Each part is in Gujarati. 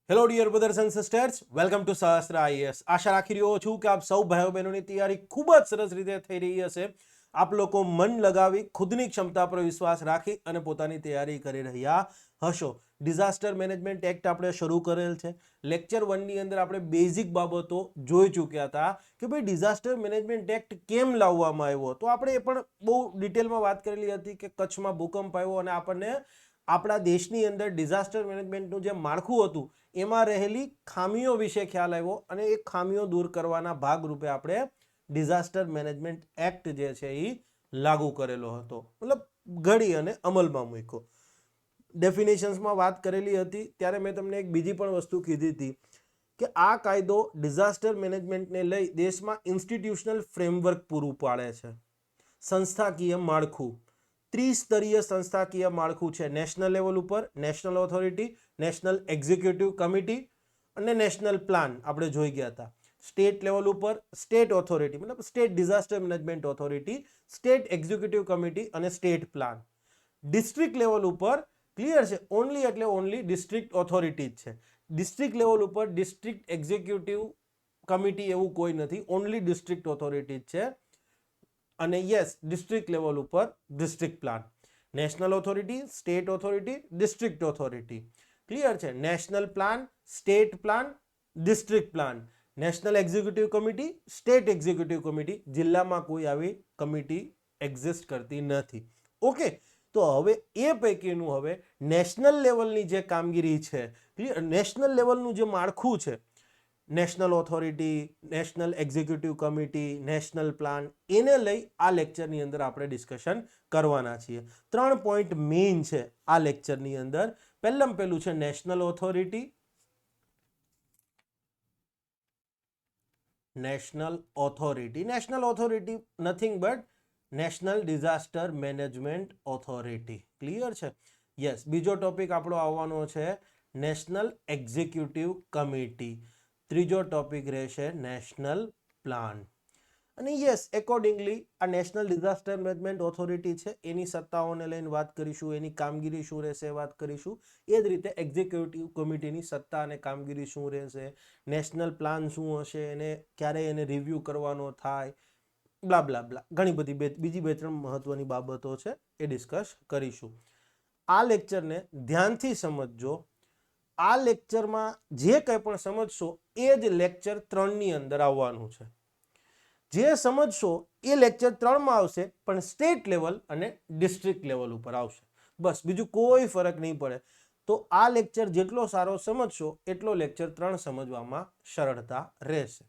Hello dear brothers and sisters, welcome to Sahastra IAS. આશા રાખી રહ્યો છું કે આપ સૌ ભાઈઓ બહેનોની તૈયારી ખૂબ જ સરસ રીતે થઈ રહી હશે. આપ લોકો મન લગાવી ખુદની ક્ષમતા પર વિશ્વાસ રાખી અને પોતાની તૈયારી કરી રહ્યા હશો. ડિઝાસ્ટર મેનેજમેન્ટ એક્ટ આપણે શરૂ કરેલ છે. લેક્ચર 1ની અંદર આપણે બેઝિક બાબતો જોઈ ચૂક્યા હતા કે ભાઈ ડિઝાસ્ટર મેનેજમેન્ટ એક્ટ કેમ લાવવામાં આવ્યો. તો આપણે એ પણ બહુ ડિટેલમાં વાત કરેલી હતી કે કચ્છમાં ભૂકંપ આવ્યો અને આપણને આપણા દેશની અંદર ડિઝાસ્ટર મેનેજમેન્ટનું જે માળખું હતું એમાં રહેલી ખામીઓ વિશે ખ્યાલ આવ્યો અને એ ખામીઓ દૂર કરવાના ભાગરૂપે આપણે ડિઝાસ્ટર મેનેજમેન્ટ એક્ટ જે છે એ લાગુ કરેલો હતો, મતલબ ઘડી અને અમલમાં મૂક્યો. ડેફિનેશન્સમાં વાત કરેલી હતી ત્યારે મેં તમને એક બીજી પણ વસ્તુ કીધી હતી કે આ કાયદો ડિઝાસ્ટર મેનેજમેન્ટને લઈ દેશમાં ઇન્સ્ટિટ્યુશનલ ફ્રેમવર્ક પૂરું પાડે છે. સંસ્થાકીય માળખું, ત્રિસ્તરીય સંસ્થાકીય માળખું છે. નેશનલ લેવલ ઉપર national authority, national executive committee અને નેશનલ પ્લાન આપણે જોઈ ગયા હતા. સ્ટેટ લેવલ ઉપર સ્ટેટ ઓથોરિટી મતલબ state disaster management authority, state executive committee અને સ્ટેટ પ્લાન. ડિસ્ટ્રિક્ટ લેવલ ઉપર ક્લિયર છે, ઓનલી એટલે ઓનલી ડિસ્ટ્રિક્ટ ઓથોરિટી જ છે. ડિસ્ટ્રિક્ટ લેવલ ઉપર ડિસ્ટ્રિક્ટ એક્ઝિક્યુટિવ કમિટી એવું કોઈ નથી, ઓનલી ડિસ્ટ્રિક્ટ ઓથોરિટી જ છે. અને યસ, ડિસ્ટ્રિક્ટ લેવલ ઉપર district plan. National authority, state authority, district authority. Clear છે. National plan, state plan, district plan, national executive committee, state executive committee. જિલ્લામાં કોઈ આવી કમિટી એક્ઝિસ્ટ કરતી નથી. ઓકે, તો હવે એ પૈકીનું હવે નેશનલ લેવલની જે કામગીરી છે, નેશનલ લેવલનું જે માળખું છે, national authority, national executive committee, national plan, એને લઈ આ લેક્ચરની અંદર આપણે ડિસ્કશન કરવાના છીએ. 3 પોઈન્ટ મેઇન છે આ લેક્ચરની અંદર. પહેલું છે national authority. National authority nothing but national disaster management authority. Clear છે? યસ. બીજો ટોપિક આપણો આવવાનો છે નેશનલ એક્ઝિક્યુટિવ કમિટી. ત્રીજો ટોપિક રહેશે નેશનલ પ્લાન. અને યસ, એકોર્ડિંગલી આ નેશનલ ડિઝાસ્ટર મેનેજમેન્ટ ઓથોરિટી છે એની સત્તાઓને લઈને વાત કરીશું, એની કામગીરી શું રહેશે વાત કરીશું. એ જ રીતે એક્ઝિક્યુટિવ કમિટીની સત્તા અને કામગીરી શું રહેશે, નેશનલ પ્લાન શું હશે, એને ક્યારે એને રિવ્યૂ કરવાનો થાય, બ્લા બ્લા બ્લા, ઘણી બધી બીજી 2-3 મહત્વની બાબતો છે એ ડિસ્કસ કરીશું. આ લેક્ચરને ધ્યાનથી સમજજો. આ લેક્ચરમાં જે કંઈ પણ સમજશો એ જ લેક્ચર 3ની અંદર આવવાનું છે. જે સમજશો એ લેક્ચર 3માં આવશે, પણ સ્ટેટ લેવલ અને ડિસ્ટ્રિક્ટ લેવલ ઉપર આવશે. બસ, બીજું કોઈ ફરક નહીં પડે. તો આ લેક્ચર જેટલો સારો સમજશો એટલો લેક્ચર 3 સમજવામાં સરળતા રહેશે.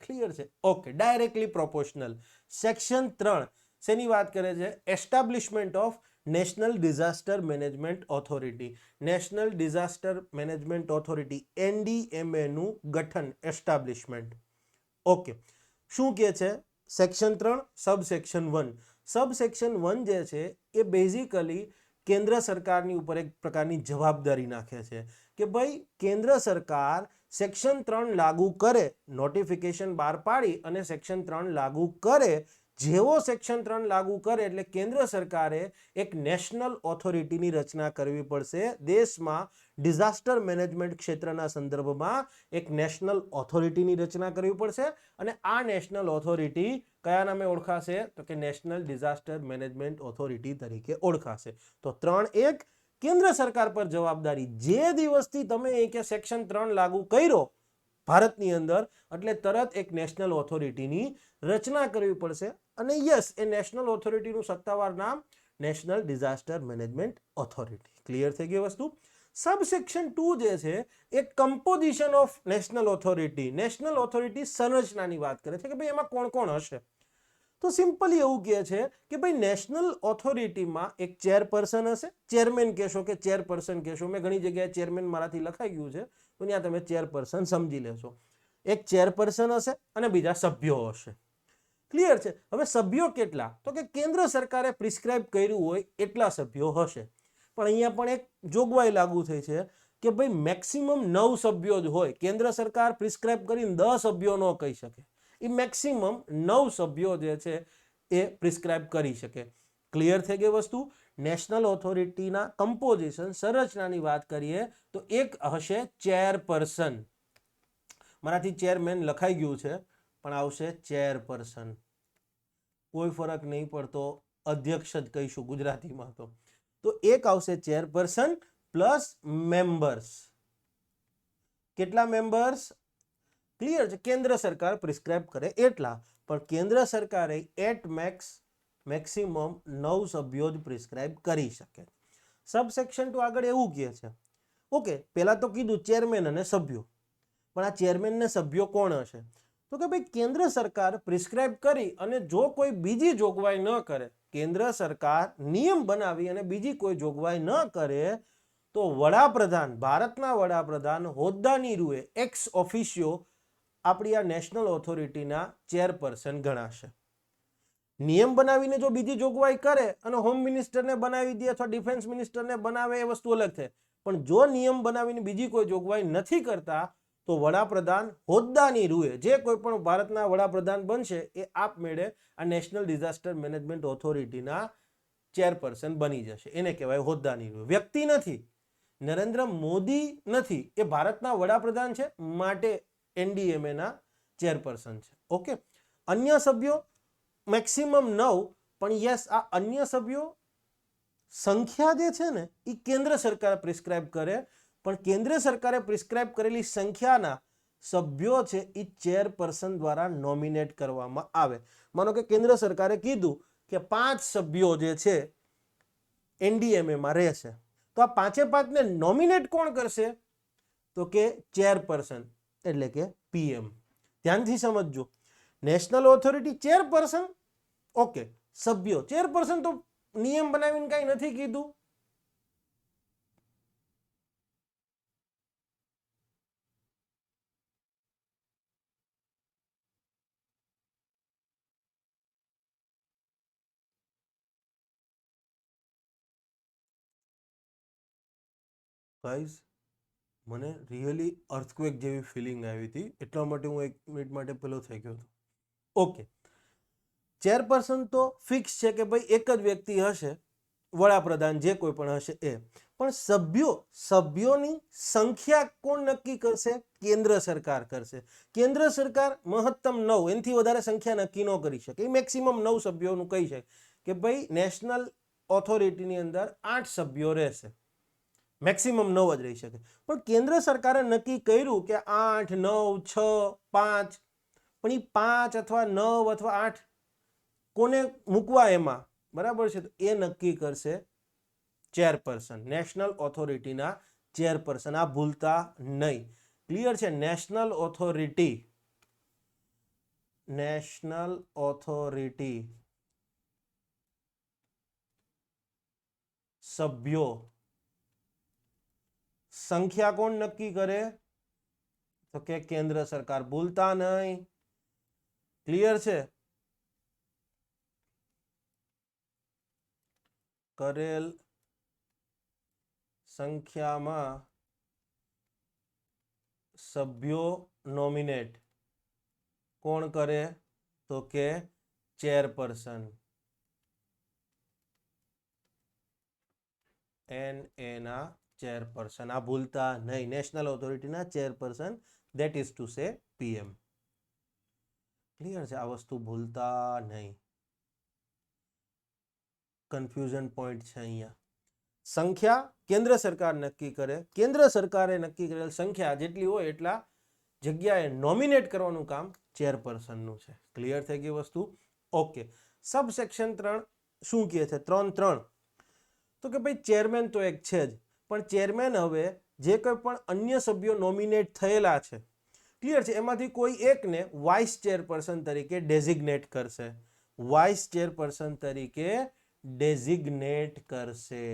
ક્લિયર છે? ઓકે. Directly proportional. સેક્શન 3 શેની વાત કરે છે? Establishment of national disaster management authority. National disaster management authority NDMA નું ગઠન, એસ્ટાબ્લિશમેન્ટ. ઓકે. શું કહે છે? Section 3 subsection 1. સબસેક્શન 1 જે છે એ બેઝિકલી કેન્દ્ર સરકારની ઉપર એક પ્રકારની જવાબદારી નાખે છે કે ભાઈ કેન્દ્ર સરકાર સેક્શન 3 લાગુ કરે, નોટિફિકેશન બહાર પાડી અને સેક્શન 3 લાગુ કરે. જેવો સેક્શન 3 લાગુ કરે એટલે કેન્દ્ર સરકારે એક નેશનલ ઓથોરિટીની રચના કરવી પડશે. દેશમાં ડિઝાસ્ટર મેનેજમેન્ટ ક્ષેત્રના સંદર્ભમાં એક નેશનલ ઓથોરિટીની રચના કરવી પડશે અને આ નેશનલ ઓથોરિટી કયા નામે ઓળખાશે? તો કે નેશનલ ડિઝાસ્ટર મેનેજમેન્ટ ઓથોરિટી તરીકે ઓળખાશે. તો 3.1 કેન્દ્ર સરકાર પર જવાબદારી. જે દિવસથી તમે એક સેક્શન 3 લાગુ કર્યો ભારતની અંદર એટલે તરત એક નેશનલ ઓથોરિટીની રચના કરવી પડશે. અને યસ, એ નેશનલ ઓથોરિટીનું સત્તાવાર નામ national disaster management authority. Clear થઈ ગઈ વસ્તુ? સબસેક્શન 2 જે છે એ composition of national authority. National authority સંરચનાની વાત કરે છે કે ભાઈ એમાં કોણ કોણ હશે. તો સિમ્પલી એવું કહે છે કે ભાઈ નેશનલ ઓથોરિટીમાં એક ચેરપર્સન હશે. ચેરમેન કહેશો કે ચેરપર્સન કહેશો, મેં ઘણી જગ્યાએ ચેરમેન મારાથી લખાઈ ગયું છે તો ત્યાં તમે ચેરપર્સન સમજી લેશો. એક ચેરપર્સન હશે અને બીજા સભ્યો હશે. ક્લિયર છે? હવે સભ્યો કેટલા? તો કે કેન્દ્ર સરકારે પ્રિસ્ક્રાઇબ કર્યું હોય એટલા સભ્યો હશે. પણ અહીંયા પણ એક જોગવાઈ લાગુ થઈ છે કે ભાઈ મેક્સિમમ 9 સભ્યો જ હોય. કેન્દ્ર સરકાર પ્રિસ્ક્રાઇબ કરીને 10 સભ્યો ન કહી શકે. એ મેક્સિમમ 9 સભ્યો જે છે એ પ્રિસ્ક્રાઇબ કરી શકે. ક્લિયર થઈ ગઈ વસ્તુ? નેશનલ ઓથોરિટીના કમ્પોઝિશન સંરચનાની વાત કરીએ તો એક હશે ચેરપર્સન. મારાથી ચેરમેન લખાઈ ગયું છે પણ આવશે ચેરપર્સન. કોઈ ફરક નહીં પડતો, અધ્યક્ષ જ કહીશું ગુજરાતીમાં. તો એક આવશે ચેરપર્સન પ્લસ મેમ્બર્સ. કેટલા મેમ્બર્સ? ક્લિયર છે, કેન્દ્ર સરકાર પ્રિસ્ક્રાઇબ કરે એટલા, પણ કેન્દ્ર સરકારે એટ મેક્સિમમ 9 સભ્યો જ પ્રિસ્ક્રાઇબ કરી શકે. સબસેક્શન 2 આગળ એવું કહે છે, ઓકે, પહેલા તો કીધું ચેરમેન અને સભ્યો, પણ આ ચેરમેન ને સભ્યો કોણ હશે? તો કે ભાઈ કેન્દ્ર સરકાર પ્રિસ્ક્રાઇબ કરી અને જો કોઈ બીજી જોગવાઈ ન કરે, કેન્દ્ર સરકાર નિયમ બનાવી અને બીજી કોઈ જોગવાઈ ન કરે તો વડાપ્રધાન, ભારતના વડાપ્રધાન હોદ્દાની રૂએ એક્સ ઓફિશિયો આપણી આ નેશનલ ઓથોરિટીના ચેરપર્સન ગણાશે. નિયમ બનાવીને જો બીજી જોગવાઈ કરે અને હોમ મિનિસ્ટરને બનાવી દે અથવા ડિફેન્સ મિનિસ્ટરને બનાવે એ વસ્તુ અલગ છે, પણ જો નિયમ બનાવીને બીજી કોઈ જોગવાઈ નથી કરતા તો વડાપ્રધાન હોદ્દાની રૂએ જે કોઈ પણ ભારતના વડાપ્રધાન બનશે એ આપમેળે આ નેશનલ ડિઝાસ્ટર મેનેજમેન્ટ ઓથોરિટીના ચેરપર્સન બની જશે. એને કહેવાય હોદ્દાની રૂએ. વ્યક્તિ નથી, નરેન્દ્ર મોદી નથી, એ ભારતના વડાપ્રધાન છે, માટે NDMA ના ચેરપર્સન છે. ઓકે, અન્ય સભ્યો મેક્સિમમ 9, પણ યસ આ અન્ય સભ્યો સંખ્યા જે છે ને એ કેન્દ્ર સરકાર પ્રિસ્ક્રાઇબ કરે, પણ કેન્દ્ર સરકારે પ્રિસ્ક્રાઇબ કરેલી સંખ્યાના સભ્યો છે એ ચેરપર્સન દ્વારા નોમિનેટ કરવામાં આવે. માનો કે કેન્દ્ર સરકારે કીધું કે 5 સભ્યો જે છે NDMA માં રહેશે, તો આ 5 ને નોમિનેટ કોણ કરશે? તો કે ચેરપર્સન એટલે કે PM. ધ્યાનથી સમજજો, નેશનલ ઓથોરિટી ચેરપર્સન, ઓકે, સભ્યો ચેરપર્સન તો નિયમ બનાવીને કઈ નથી કીધું. ગાઈઝ, મને રિયલી અર્થક્વેક જેવી ફિલિંગ આવી હતી, એટલા માટે હું 1 મિનિટ માટે પેલો થઈ ગયો હતો. ઓકે, ચેરપર્સન તો ફિક્સ છે કે ભાઈ એક જ વ્યક્તિ હશે, વડાપ્રધાન જે કોઈ પણ હશે એ. પણ સભ્યોની સંખ્યા કોણ નક્કી કરશે? કેન્દ્ર સરકાર કરશે. કેન્દ્ર સરકાર મહત્તમ 9, એનાથી વધારે સંખ્યા નક્કી ન કરી શકે. એ મેક્સિમમ 9 સભ્યોનું કહી શકે કે ભાઈ નેશનલ ઓથોરિટીની અંદર 8 સભ્યો રહેશે, મેક્સિમમ 9 જ રહી શકે. પણ કેન્દ્ર સરકારે નક્કી કર્યું કે 8, 9, 6, 5, પણ એ 5 અથવા 9 અથવા 8 કોને મૂકવા એમાં, બરાબર છે? તો એ નક્કી કરશે ચેરપર્સન, નેશનલ ઓથોરિટીના ચેરપર્સન. આ ભૂલતા નહીં. ક્લિયર છે? નેશનલ ઓથોરિટી સભ્યો સંખ્યા કોણ નક્કી કરે? તો કે કેન્દ્ર સરકાર. ભૂલતા નહીં. ક્લિયર છે? કરેલ સંખ્યામાં સભ્યો નોમિનેટ કોણ કરે? તો કે ચેરપર્સન. NA chairperson. આ ભૂલતા નહીં. નેશનલ ઓથોરિટીના chairperson, that is to say PM. Clear છે? આ વસ્તુ ભૂલતા નહીં. કન્ફ્યુઝન પોઈન્ટ છે અહીંયા. સંખ્યા કેન્દ્ર સરકાર નક્કી કરે, કેન્દ્ર સરકારે નક્કી કરેલ સંખ્યા જેટલી હોય એટલા જગ્યાએ નોમિનેટ કરવાનું કામ ચેરપર્સનનું છે. ક્લિયર થઈ ગઈ વસ્તુ? ઓકે, સબસેક્શન 3 શું કહે છે? 3.3 તો કે ભાઈ ચેરમેન તો એક છે જ, પણ ચેરમેન હવે જે કોઈ પણ અન્ય સભ્યો નોમિનેટ થયેલા છે, ક્લિયર છે, એમાંથી કોઈ એકને વાઇસ ચેરપર્સન તરીકે ડેઝિગ્નેટ કરશે. વાઇસ ચેરપર્સન તરીકે ડેઝિગ્નેટ કરશે.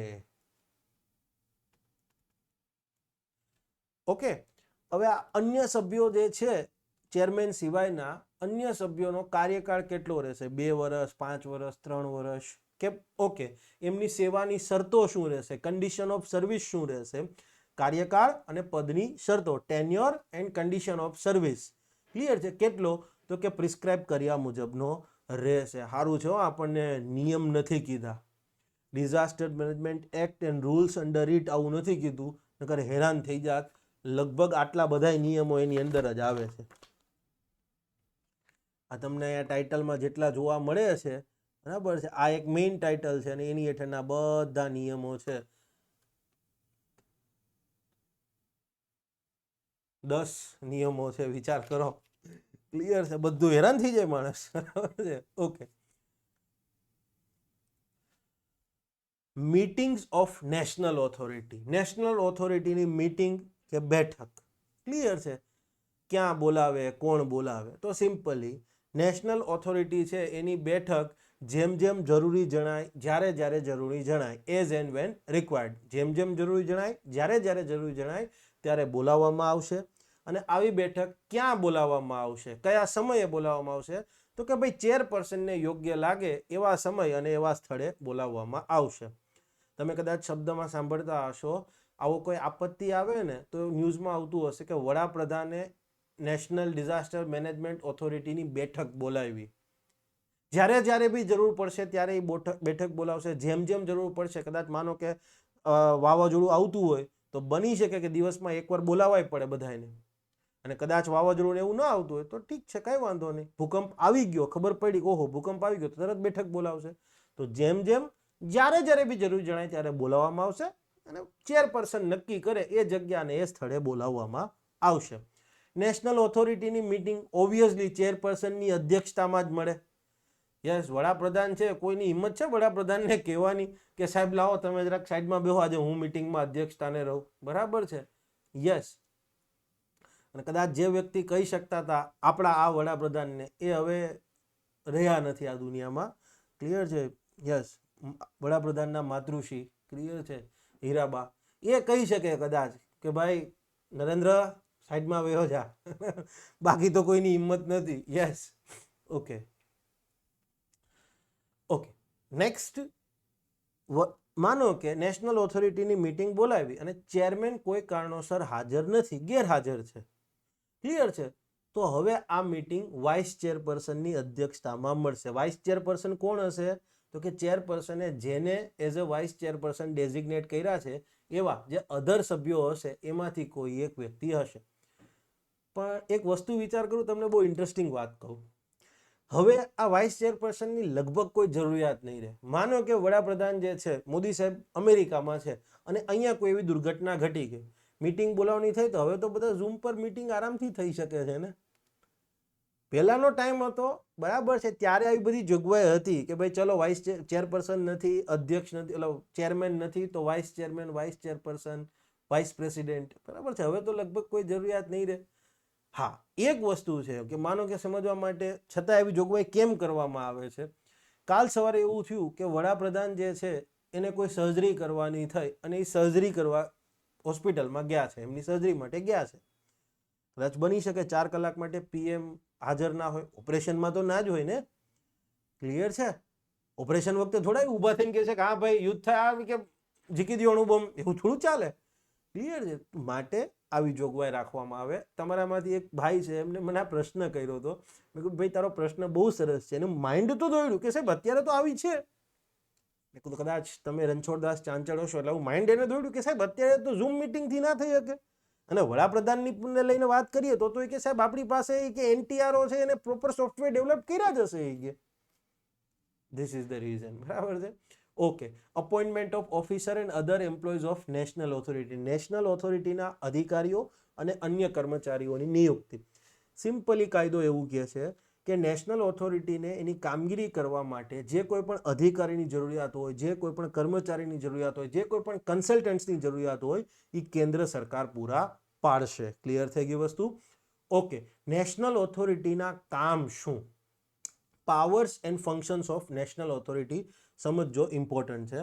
ઓકે, હવે આ અન્ય સભ્યો જે છે ચેરમેન સિવાયના અન્ય સભ્યોનો કાર્યકાળ કેટલો રહેશે? 2 વર્ષ, 5 વર્ષ, 3 વર્ષ કે? ઓકે, એમની સેવાની શરતો શું રહેશે? કન્ડિશન ઓફ સર્વિસ શું રહેશે? કાર્યકાળ અને પદની શરતો, tenure and condition of service. Clear છે? કેટલો? તો કે પ્રિસ્ક્રાઇબ કર્યા મુજબનો રહેશે. સારું છે, આપણને નિયમ નથી કીધા. Disaster management act and rules under it આવું નથી કીધું, નકર હેરાન થઈ જાત. લગભગ આટલા બધા નિયમો એની અંદર જ આવે છે. આ તમને અહીંયા ટાઇટલમાં જેટલા જોવા મળે છે, બરાબર છે, આ એક મેઇન ટાઇટલ છે અને એની હેઠળના બધા નિયમો છે. 10 નિયમો છે, વિચાર કરો. ક્લિયર છે? બધું હેરાન થઈ જાય માણસ. બરાબર છે? Okay. Meetings of national authority. National ઓથોરિટીની મીટિંગ કે બેઠક, ક્લિયર છે? ક્યાં બોલાવે, કોણ બોલાવે? તો સિમ્પલી નેશનલ ઓથોરિટી છે એની બેઠક જેમ જેમ જરૂરી જણાય, જ્યારે જ્યારે જરૂરી જણાય, એઝ એન્ડ વેન રિક્વાયર્ડ, જેમ જેમ જરૂરી જણાય, જ્યારે જ્યારે જરૂરી જણાય ત્યારે બોલાવવામાં આવશે. અને આવી બેઠક ક્યાં બોલાવવામાં આવશે, કયા સમયે બોલાવવામાં આવશે? તો કે ભાઈ ચેરપર્સનને યોગ્ય લાગે એવા સમય અને એવા સ્થળે બોલાવવામાં આવશે. તમે કદાચ શબ્દમાં સાંભળતા હશો, આવો કોઈ આપત્તિ આવે ને તો ન્યૂઝમાં આવતું હશે કે વડાપ્રધાને નેશનલ ડિઝાસ્ટર મેનેજમેન્ટ ઓથોરિટીની બેઠક બોલાવી. જ્યારે જ્યારે બી જરૂર પડશે ત્યારે એ બેઠક બોલાવશે. જેમ જેમ જરૂર પડશે, કદાચ માનો કે વાવાઝોડું આવતું હોય તો બની શકે કે દિવસમાં એકવાર બોલાવાય પડે બધાને. અને કદાચ વાવાઝોડું એવું ન આવતું હોય તો ઠીક છે, કાંઈ વાંધો નહીં. ભૂકંપ આવી ગયો, ખબર પડી ઓહો ભૂકંપ આવી ગયો, તો તરત બેઠક બોલાવશે. તો જેમ જેમ જ્યારે જ્યારે બી જરૂર જણાય ત્યારે બોલાવવામાં આવશે અને ચેરપર્સન નક્કી કરે એ જગ્યાને એ સ્થળે બોલાવવામાં આવશે. નેશનલ ઓથોરિટીની મીટિંગ ઓબ્વિયસલી ચેરપર્સનની અધ્યક્ષતામાં જ મળે. યસ, વડાપ્રધાન છે, કોઈની હિંમત છે વડાપ્રધાનને કહેવાની કે સાહેબ લાવો તમે જરાક સાઈડમાં બેહો, આજે હું મીટિંગમાં અધ્યક્ષતાને રહું? બરાબર છે? યસ. અને કદાચ જે વ્યક્તિ કહી શકતા હતા આપણા આ વડાપ્રધાનને, એ હવે રહ્યા નથી આ દુનિયામાં. ક્લિયર છે? યસ. વડાપ્રધાનના માતૃશ્રી, ક્લિયર છે, હીરાબા, એ કહી શકે કદાચ કે ભાઈ નરેન્દ્ર સાઈડમાં વયો જા. બાકી તો કોઈની હિંમત નથી. યસ. ઓકે. ઓકે. નેક્સ્ટ, માનો કે નેશનલ ઓથોરિટીની મીટિંગ બોલાવી અને ચેરમેન કોઈ કારણોસર હાજર નથી, ગેરહાજર છે. ક્લિયર છે? તો હવે આ મીટિંગ વાઇસ ચેરપર્સનની અધ્યક્ષતામાં મળશે. વાઇસ ચેરપર્સન કોણ હશે? તો કે ચેરપર્સને જેને as a vice chairperson designate કર્યા છે એવા જે અધર સભ્યો હશે એમાંથી કોઈ એક વ્યક્તિ હશે. પણ એક વસ્તુ વિચાર કરું, તમને બહુ ઇન્ટરેસ્ટિંગ વાત કહું. હવે આ વાઇસ ચેરપર્સનની લગભગ કોઈ જરૂરિયાત નહીં રહે. માનો કે વડાપ્રધાન જે છે, મોદી સાહેબ અમેરિકામાં છે અને અહીંયા કોઈ એવી દુર્ઘટના ઘટી ગઈ, મીટિંગ બોલાવવાની થઈ, તો હવે તો બધા ઝૂમ પર મીટિંગ આરામથી થઈ શકે છે ને. પહેલાનો ટાઈમ હતો, બરાબર છે, ત્યારે આવી બધી જોગવાઈ હતી કે ભાઈ ચલો વાઇસ ચેરપર્સન નથી, અધ્યક્ષ નથી, એટલે ચેરમેન નથી તો vice chairman, vice chairperson, vice president, બરાબર છે. હવે તો લગભગ કોઈ જરૂરિયાત નહીં રહે. હા, એક વસ્તુ છે કે માનો કે સમજવા માટે છતાં એવી જોગવાઈ કેમ કરવામાં આવે છે. કાલ સવારે એવું થયું કે વડાપ્રધાન જે છે એને કોઈ સર્જરી કરવાની થઈ અને એ સર્જરી કરવા હોસ્પિટલમાં ગયા છે, એમની સર્જરી માટે ગયા છે. કદાચ બની શકે 4 કલાક માટે પીએમ હાજર ના હોય. ઓપરેશનમાં તો ના જ હોય ને. ક્લિયર છે? ઓપરેશન વખતે થોડા ઊભા થઈને કહે છે કે હા ભાઈ યુદ્ધ થાય કે જીકી દો અણુબોમ્બ, એવું થોડું ચાલે. ક્લિયર છે? માટે આવી જોગવાઈ રાખવામાં આવે. તમારામાંથી એક ભાઈ છે, એમને મને આ પ્રશ્ન કર્યો હતો. મેં કીધું ભાઈ તારો પ્રશ્ન બહુ સરસ છે, એનું માઇન્ડ તો દોડ્યું કે સાહેબ અત્યારે તો આવી છે. મેં કીધું કદાચ તમે રણછોડદાસ ચાંચળ હશો એટલે માઇન્ડ એને દોડ્યું કે સાહેબ અત્યારે તો ઝૂમ મિટિંગથી ના થઈ શકે. અને વડાપ્રધાનની લઈને વાત કરીએ તો કે સાહેબ આપણી પાસે કે એનટીઆરઓ છે એને પ્રોપર સોફ્ટવેર ડેવલપ કર્યા જ હશે. એ કે ધીસ ઇઝ ધ રીઝન. બરાબર છે? Okay. Appointment of officer and other employees of national authority. National ઓથોરિટીના અધિકારીઓ અને અન્ય કર્મચારીઓની નિયુક્તિ. સિમ્પલી કાયદો એવું કહે છે કે નેશનલ ઓથોરિટીને એની કામગીરી કરવા માટે જે કોઈ પણ અધિકારીની જરૂરિયાત હોય, જે કોઈ પણ કર્મચારીની જરૂરિયાત હોય, જે કોઈ પણ કન્સલ્ટન્ટ્સની જરૂરિયાત હોય, એ કેન્દ્ર સરકાર પૂરા પાડશે. ક્લિયર થઈ ગઈ વસ્તુ? ઓકે. નેશનલ ઓથોરિટીના કામ શું? Powers and functions of national authority સમજો, ઇમ્પોર્ટન્ટ છે.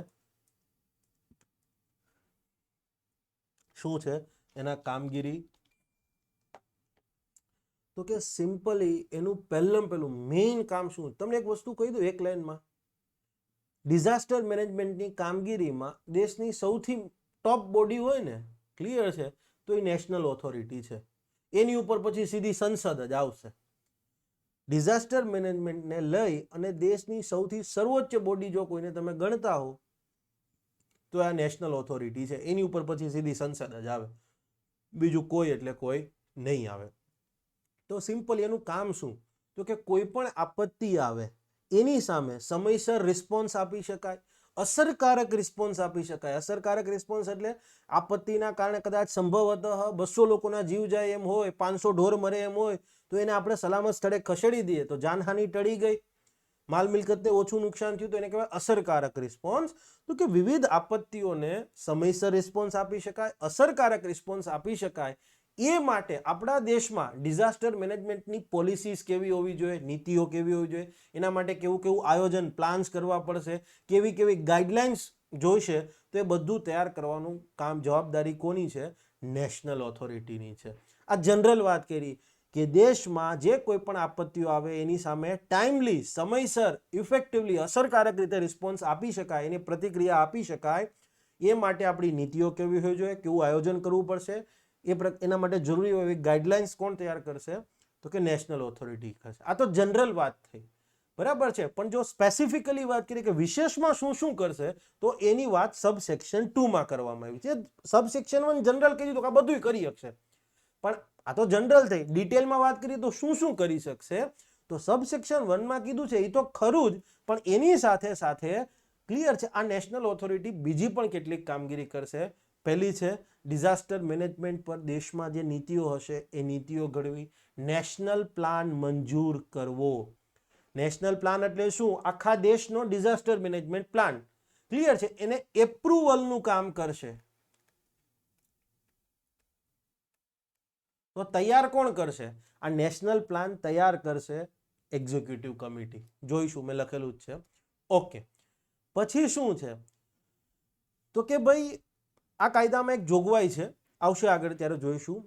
શું છે એના કામગીરી? તો કે સિમ્પલી એનું પહેલું મેઇન કામ શું? તમને એક વસ્તુ કહી દઉં એક લાઈનમાં. ડિઝાસ્ટર મેનેજમેન્ટની કામગીરીમાં દેશની સૌથી ટોપ બોડી હોય ને, ક્લિયર છે, તો એ નેશનલ ઓથોરિટી છે. એની ઉપર પછી સીધી સંસદ જ આવશે. ડિઝાસ્ટર મેનેજમેન્ટને લઈ અને દેશની સૌથી સર્વોચ્ચ બોડી જો કોઈને તમે ગણતા હો તો આ નેશનલ ઓથોરિટી છે, એની ઉપર પછી સીધી સંસદ જ આવે, બીજું કોઈ એટલે કોઈ નહીં આવે. તો સિમ્પલ એનું કામ શું, તો કે કોઈ પણ આપત્તિ આવે એની સામે સમયસર રિસ્પોન્સ આપી શકાય, અસરકારક રિસ્પોન્સ આપી શકાય. અસરકારક રિસ્પોન્સ એટલે આપત્તિના કારણે કદાચ સંભવતઃ 200 લોકોના જીવ જાય એમ હોય, 500 ઢોર મરે એમ હોય, તો એને આપણે સલામત સ્થળે ખસેડી દઈએ તો જાનહાનિ ટળી ગઈ, માલ મિલકતને ઓછું નુકસાન થયું, તો એને કહેવાય અસરકારક રિસ્પોન્સ. તો કે વિવિધ આપત્તિઓને સમયસર રિસ્પોન્સ આપી શકાય, અસરકારક રિસ્પોન્સ આપી શકાય, એ માટે આપણા દેશમાં ડિઝાસ્ટર મેનેજમેન્ટની પોલિસીસ કેવી હોવી જોઈએ, નીતિઓ કેવી હોવી જોઈએ, એના માટે કેવું કેવું આયોજન પ્લાન્સ કરવા પડશે, કેવી કેવી ગાઈડલાઇન્સ જોઈશે, તો એ બધું તૈયાર કરવાનું કામ જવાબદારી કોની છે, નેશનલ ઓથોરિટીની છે. આ જનરલ વાત કરી કે દેશમાં જે કોઈ પણ આપત્તિઓ આવે એની સામે ટાઈમલી, સમયસર, ઇફેક્ટિવલી, અસરકારક રીતે રિસ્પોન્સ આપી શકાય, એની પ્રતિક્રિયા આપી શકાય, એ માટે આપણી નીતિઓ કેવી હોવી જોઈએ, કેવું આયોજન કરવું પડશે, એના માટે જરૂરી હોય એવી ગાઈડલાઇન્સ કોણ તૈયાર કરશે, તો કે નેશનલ ઓથોરિટી કરશે. આ તો જનરલ વાત થઈ, બરાબર છે. પણ જો સ્પેસિફિકલી વાત કરીએ કે વિશેષમાં શું શું કરશે, તો એની વાત સબસેક્શન 2 માં કરવામાં આવી છે. સબસેક્શન 1 જનરલ કીધું તો આ બધું કરી શકશે, પણ આ તો જનરલ થઈ. ડિટેલમાં વાત કરીએ તો શું શું કરી શકશે, તો સબસેક્શન 1 માં કીધું છે એ તો ખરું જ, પણ એની સાથે સાથે ક્લિયર છે આ નેશનલ ઓથોરિટી બીજી પણ કેટલીક કામગીરી કરશે. પહેલી છે ડિઝાસ્ટર મેનેજમેન્ટ પર દેશમાં જે નીતિઓ હશે એ નીતિઓ ઘડવી, નેશનલ પ્લાન મંજૂર કરવો. નેશનલ પ્લાન એટલે શું, આખા દેશનો ડિઝાસ્ટર મેનેજમેન્ટ પ્લાન, ક્લિયર છે, એને એપ્રુવલનું કામ કરશે. તો તૈયાર કોણ કરશે, આ નેશનલ પ્લાન તૈયાર કરશે એક્ઝિક્યુટિવ કમિટી. જોઈશું, મેં લખેલું જ છે. ઓકે, પછી શું છે, તો કે ભાઈ આ કાયદામાં એક જોગવાઈ છે, આવશે આગળ ત્યારે જોઈશું,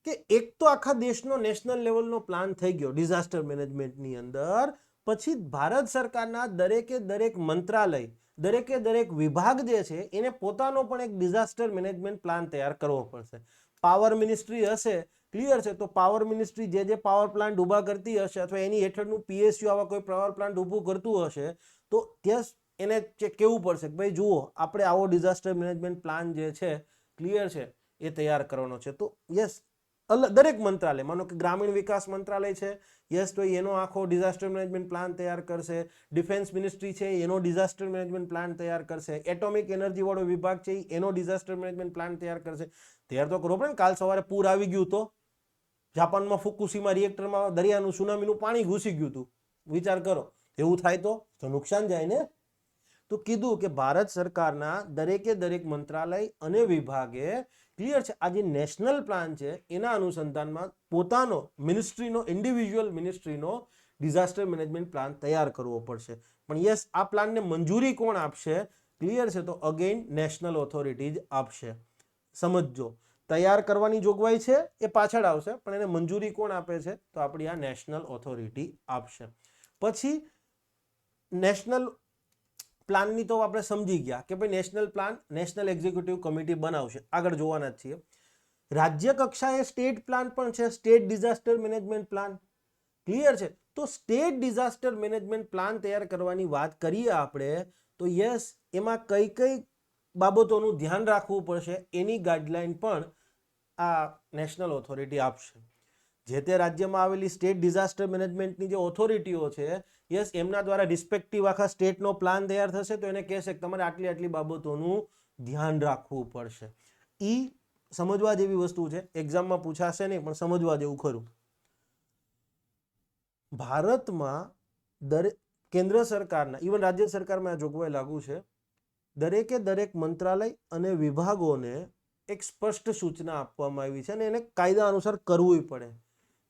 કે એક તો આખા દેશનો નેશનલ લેવલનો પ્લાન થઈ ગયો ડિઝાસ્ટર મેનેજમેન્ટની અંદર, પછી ભારત સરકારના દરેકે દરેક મંત્રાલય, દરેકે દરેક વિભાગ જે છે એને પોતાનો પણ એક ડિઝાસ્ટર મેનેજમેન્ટ પ્લાન તૈયાર કરવો પડશે. પાવર મિનિસ્ટ્રી હશે, ક્લિયર છે, તો પાવર મિનિસ્ટ્રી જે જે પાવર પ્લાન્ટ ઊભા કરતી હશે અથવા એની હેઠળનું પીએસયુ આવા કોઈ પાવર પ્લાન્ટ ઊભું કરતું હશે, તો ત્યાં એને કેવું પડશે કે ભાઈ જુઓ આપણે આવો ડિઝાસ્ટર મેનેજમેન્ટ પ્લાન જે છે, ક્લિયર છે, એ તૈયાર કરવાનો છે. તો યસ, દરેક મંત્રાલય, માનો કે ગ્રામીણ વિકાસ મંત્રાલય છે, યસ, તો એનો આખો ડિઝાસ્ટર મેનેજમેન્ટ પ્લાન તૈયાર કરશે. ડિફેન્સ મિનિસ્ટ્રી છે એનો ડિઝાસ્ટર મેનેજમેન્ટ પ્લાન તૈયાર કરશે. એટોમિક એનર્જી વાળો વિભાગ છે એનો ડિઝાસ્ટર મેનેજમેન્ટ પ્લાન તૈયાર કરશે. તૈયાર તો કરવો પડે ને, કાલ સવારે પૂર આવી ગયું તો જાપાનમાં ફુકુશીમા રિએક્ટરમાં દરિયાનું સુનામીનું પાણી ઘૂસી ગયું હતું, વિચાર કરો, એવું થાય તો નુકસાન જાય ને. તો કીધું કે ભારત સરકારના દરેકે દરેક મંત્રાલય અને વિભાગે, ક્લિયર છે, આ જે નેશનલ પ્લાન છે એના અનુસંધાનમાં પોતાનો મિનિસ્ટ્રીનો, ઇન્ડિવિજ્યુઅલ મિનિસ્ટ્રીનો ડિઝાસ્ટર મેનેજમેન્ટ પ્લાન તૈયાર કરવો પડશે. પણ યસ, આ પ્લાનને મંજૂરી કોણ આપશે, ક્લિયર છે, તો અગેન નેશનલ ઓથોરિટી જ આપશે. સમજજો, તૈયાર કરવાની જોગવાઈ છે એ પાછળ આવશે, પણ એને મંજૂરી કોણ આપે છે, તો આપણી આ નેશનલ ઓથોરિટી આપશે. પછી નેશનલ પ્લાનની તો આપણે સમજી ગયા કે ભાઈ national plan national executive committee બનાવશે, આગળ જોવાના જ છીએ. રાજ્ય કક્ષાએ સ્ટેટ પ્લાન પણ છે, state disaster management plan, clear છે. તો સ્ટેટ ડિઝાસ્ટર મેનેજમેન્ટ પ્લાન તૈયાર કરવાની વાત કરીએ આપણે, તો યસ, એમાં કઈ કઈ બાબતોનું ધ્યાન રાખવું પડશે એની ગાઈડલાઈન પણ આ નેશનલ ઓથોરિટી આપશે. જે તે રાજ્યમાં આવેલી સ્ટેટ ડિઝાસ્ટર મેનેજમેન્ટની જે ઓથોરિટીઓ છે, યસ, એમના દ્વારા રિસ્પેક્ટિવ આખા સ્ટેટનો પ્લાન તૈયાર થશે, તો એને કહેશે કે તમારે આટલી આટલી બાબતોનું ધ્યાન રાખવું પડશે. ઈ સમજવા જેવી વસ્તુ છે, એક્ઝામમાં પૂછાશે નહીં પણ સમજવા જેવું ખરું. ભારતમાં કેન્દ્ર સરકારના, ઇવન રાજ્ય સરકારમાં આ જોગવાઈ લાગુ છે, દરેકે દરેક મંત્રાલય અને વિભાગોને એક સ્પષ્ટ સૂચના આપવામાં આવી છે અને એને કાયદા અનુસાર કરવું પડે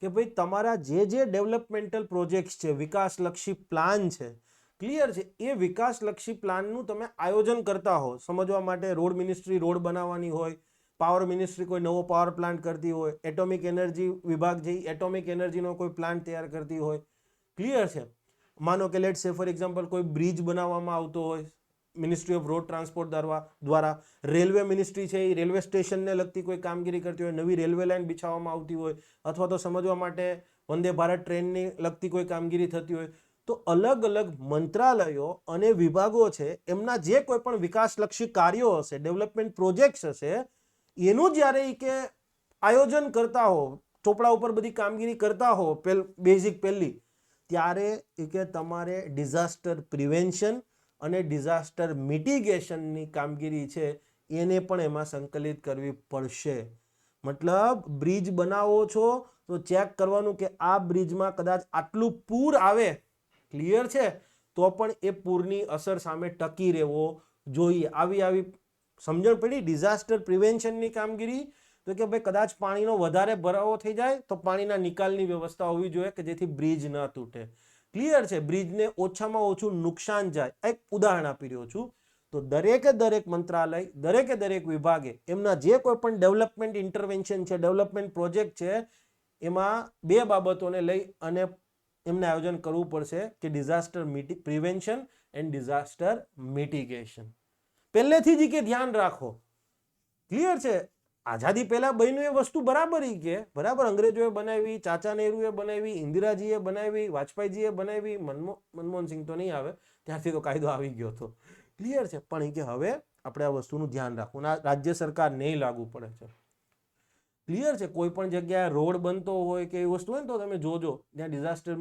કે ભાઈ તમારા જે જે ડેવલપમેન્ટલ પ્રોજેક્ટ્સ છે, વિકાસલક્ષી પ્લાન છે, ક્લિયર છે, એ વિકાસલક્ષી પ્લાનનું તમે આયોજન કરતા હો. સમજવા માટે રોડ મિનિસ્ટ્રી રોડ બનાવવાની હોય, પાવર મિનિસ્ટ્રી કોઈ નવો પાવર પ્લાન્ટ કરતી હોય, એટોમિક એનર્જી વિભાગ જે એટોમિક એનર્જીનો કોઈ પ્લાન્ટ તૈયાર કરતી હોય, ક્લિયર છે. માનો કે લેટ્સ સે ફોર એક્ઝામ્પલ કોઈ બ્રિજ બનાવવામાં આવતો હોય મિનિસ્ટ્રી ઓફ રોડ ટ્રાન્સપોર્ટ દ્વારા, રેલવે મિનિસ્ટ્રી છે એ રેલવે સ્ટેશનને લગતી કોઈ કામગીરી કરતી હોય, નવી રેલવે લાઇન બિછાવવામાં આવતી હોય, અથવા તો સમજવા માટે વંદે ભારત ટ્રેનની લગતી કોઈ કામગીરી થતી હોય, તો અલગ અલગ મંત્રાલયો અને વિભાગો છે એમના જે કોઈ પણ વિકાસલક્ષી કાર્યો હશે, ડેવલપમેન્ટ પ્રોજેક્ટ્સ હશે, એનું જ્યારે કે આયોજન કરતા હો, ચોપડા ઉપર બધી કામગીરી કરતા હો, બેઝિક પહેલી, ત્યારે કે તમારે ડિઝાસ્ટર પ્રિવેન્શન અને ડિઝાસ્ટર મિટિગેશનની કામગીરી છે એને પણ એમાં સંકલિત કરવી પડશે. મતલબ બ્રિજ બનાવો છો તો ચેક કરવાનું કે આ બ્રિજમાં કદાચ આટલું પૂર આવે, ક્લિયર છે, તો પણ એ પૂરની અસર સામે ટકી રહેવો જોઈએ. આવી સમજણ પડી. ડિઝાસ્ટર પ્રિવેન્શનની કામગીરી તો કે ભાઈ કદાચ પાણીનો વધારે ભરાવો થઈ જાય તો પાણીના નિકાલની વ્યવસ્થા હોવી જોઈએ કે જેથી બ્રિજ ન તૂટે. ક્લિયર છે, બ્રિજને ઓછામાં ઓછું નુકસાન જાય. એક ઉદાહરણ આપી રહ્યો છું. તો દરેક મંત્રાલય, દરેક વિભાગે એમના જે કોઈ પણ ડેવલપમેન્ટ ઇન્ટરવેન્શન છે, ડેવલપમેન્ટ પ્રોજેક્ટ છે, એમાં બે બાબતોને લઈ અને એમને આયોજન કરવું પડશે કે disaster prevention and disaster mitigation. પહેલેથી જ કે ધ્યાન રાખો. ક્લિયર છે. આઝાદી પહેલા બન્યું એ વસ્તુ બરાબર બરાબર અંગ્રેજોએ બનાવી, ચાચા નહેરુએ બનાવી, ઇન્દિરાજીએ બનાવી, વાજપેયીજીએ બનાવી, મનમોહનસિંહ તો નહીં આવે, ત્યારથી તો કાયદો આવી ગયો હતો. ક્લિયર છે. પણ કે હવે આપણે આ વસ્તુનું ધ્યાન રાખવું, રાજ્ય સરકાર નહીં લાગુ પડે છે. ક્લિયર છે. કોઈ પણ જગ્યાએ રોડ બનતો હોય કે એવી વસ્તુ હોય ને તો તમે જોજો ત્યાં ડિઝાસ્ટર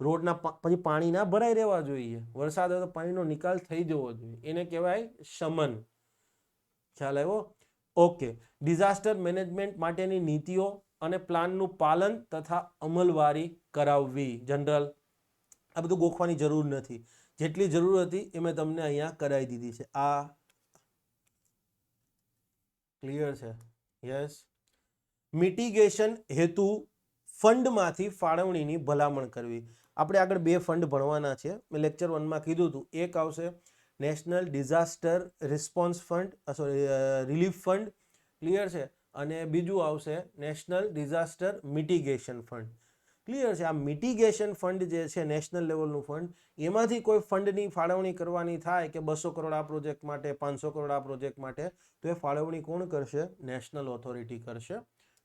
રોડના પછી પાણી ના ભરાઈ રહેવા જોઈએ. વરસાદ હોય તો પાણીનો નિકાલ થઈ જવો જોઈએ. એને કહેવાય શમન. ખ્યાલ આવ્યો? ઓકે. ડિઝાસ્ટર મેનેજમેન્ટ માટેની નીતિઓ અને પ્લાનનું પાલન તથા અમલવારી કરાવવી. જનરલ આ બધું ગોખવાની જરૂર નથી. જેટલી જરૂર હતી એ મેં તમને અહીંયા કરાવી દીધી છે. આ ક્લિયર છે? યસ. મિટિગેશન હેતુ ફંડમાંથી ફાળવણીની ભલામણ કરવી. આપણે આગળ બે ફંડ ભણવાના છે. મેં લેક્ચર 1માં કીધું હતું. એક આવશે national disaster response fund, sorry relief fund. Clear છે. અને બીજું આવશે national disaster mitigation fund. Clear છે. આ મિટિગેશન ફંડ જે છે નેશનલ લેવલનું ફંડ, એમાંથી કોઈ ફંડની ફાળવણી કરવાની થાય કે 200 કરોડ આ પ્રોજેક્ટ માટે, 500 કરોડ આ પ્રોજેક્ટ માટે, તો એ ફાળવણી કોણ કરશે? નેશનલ ઓથોરિટી કરશે.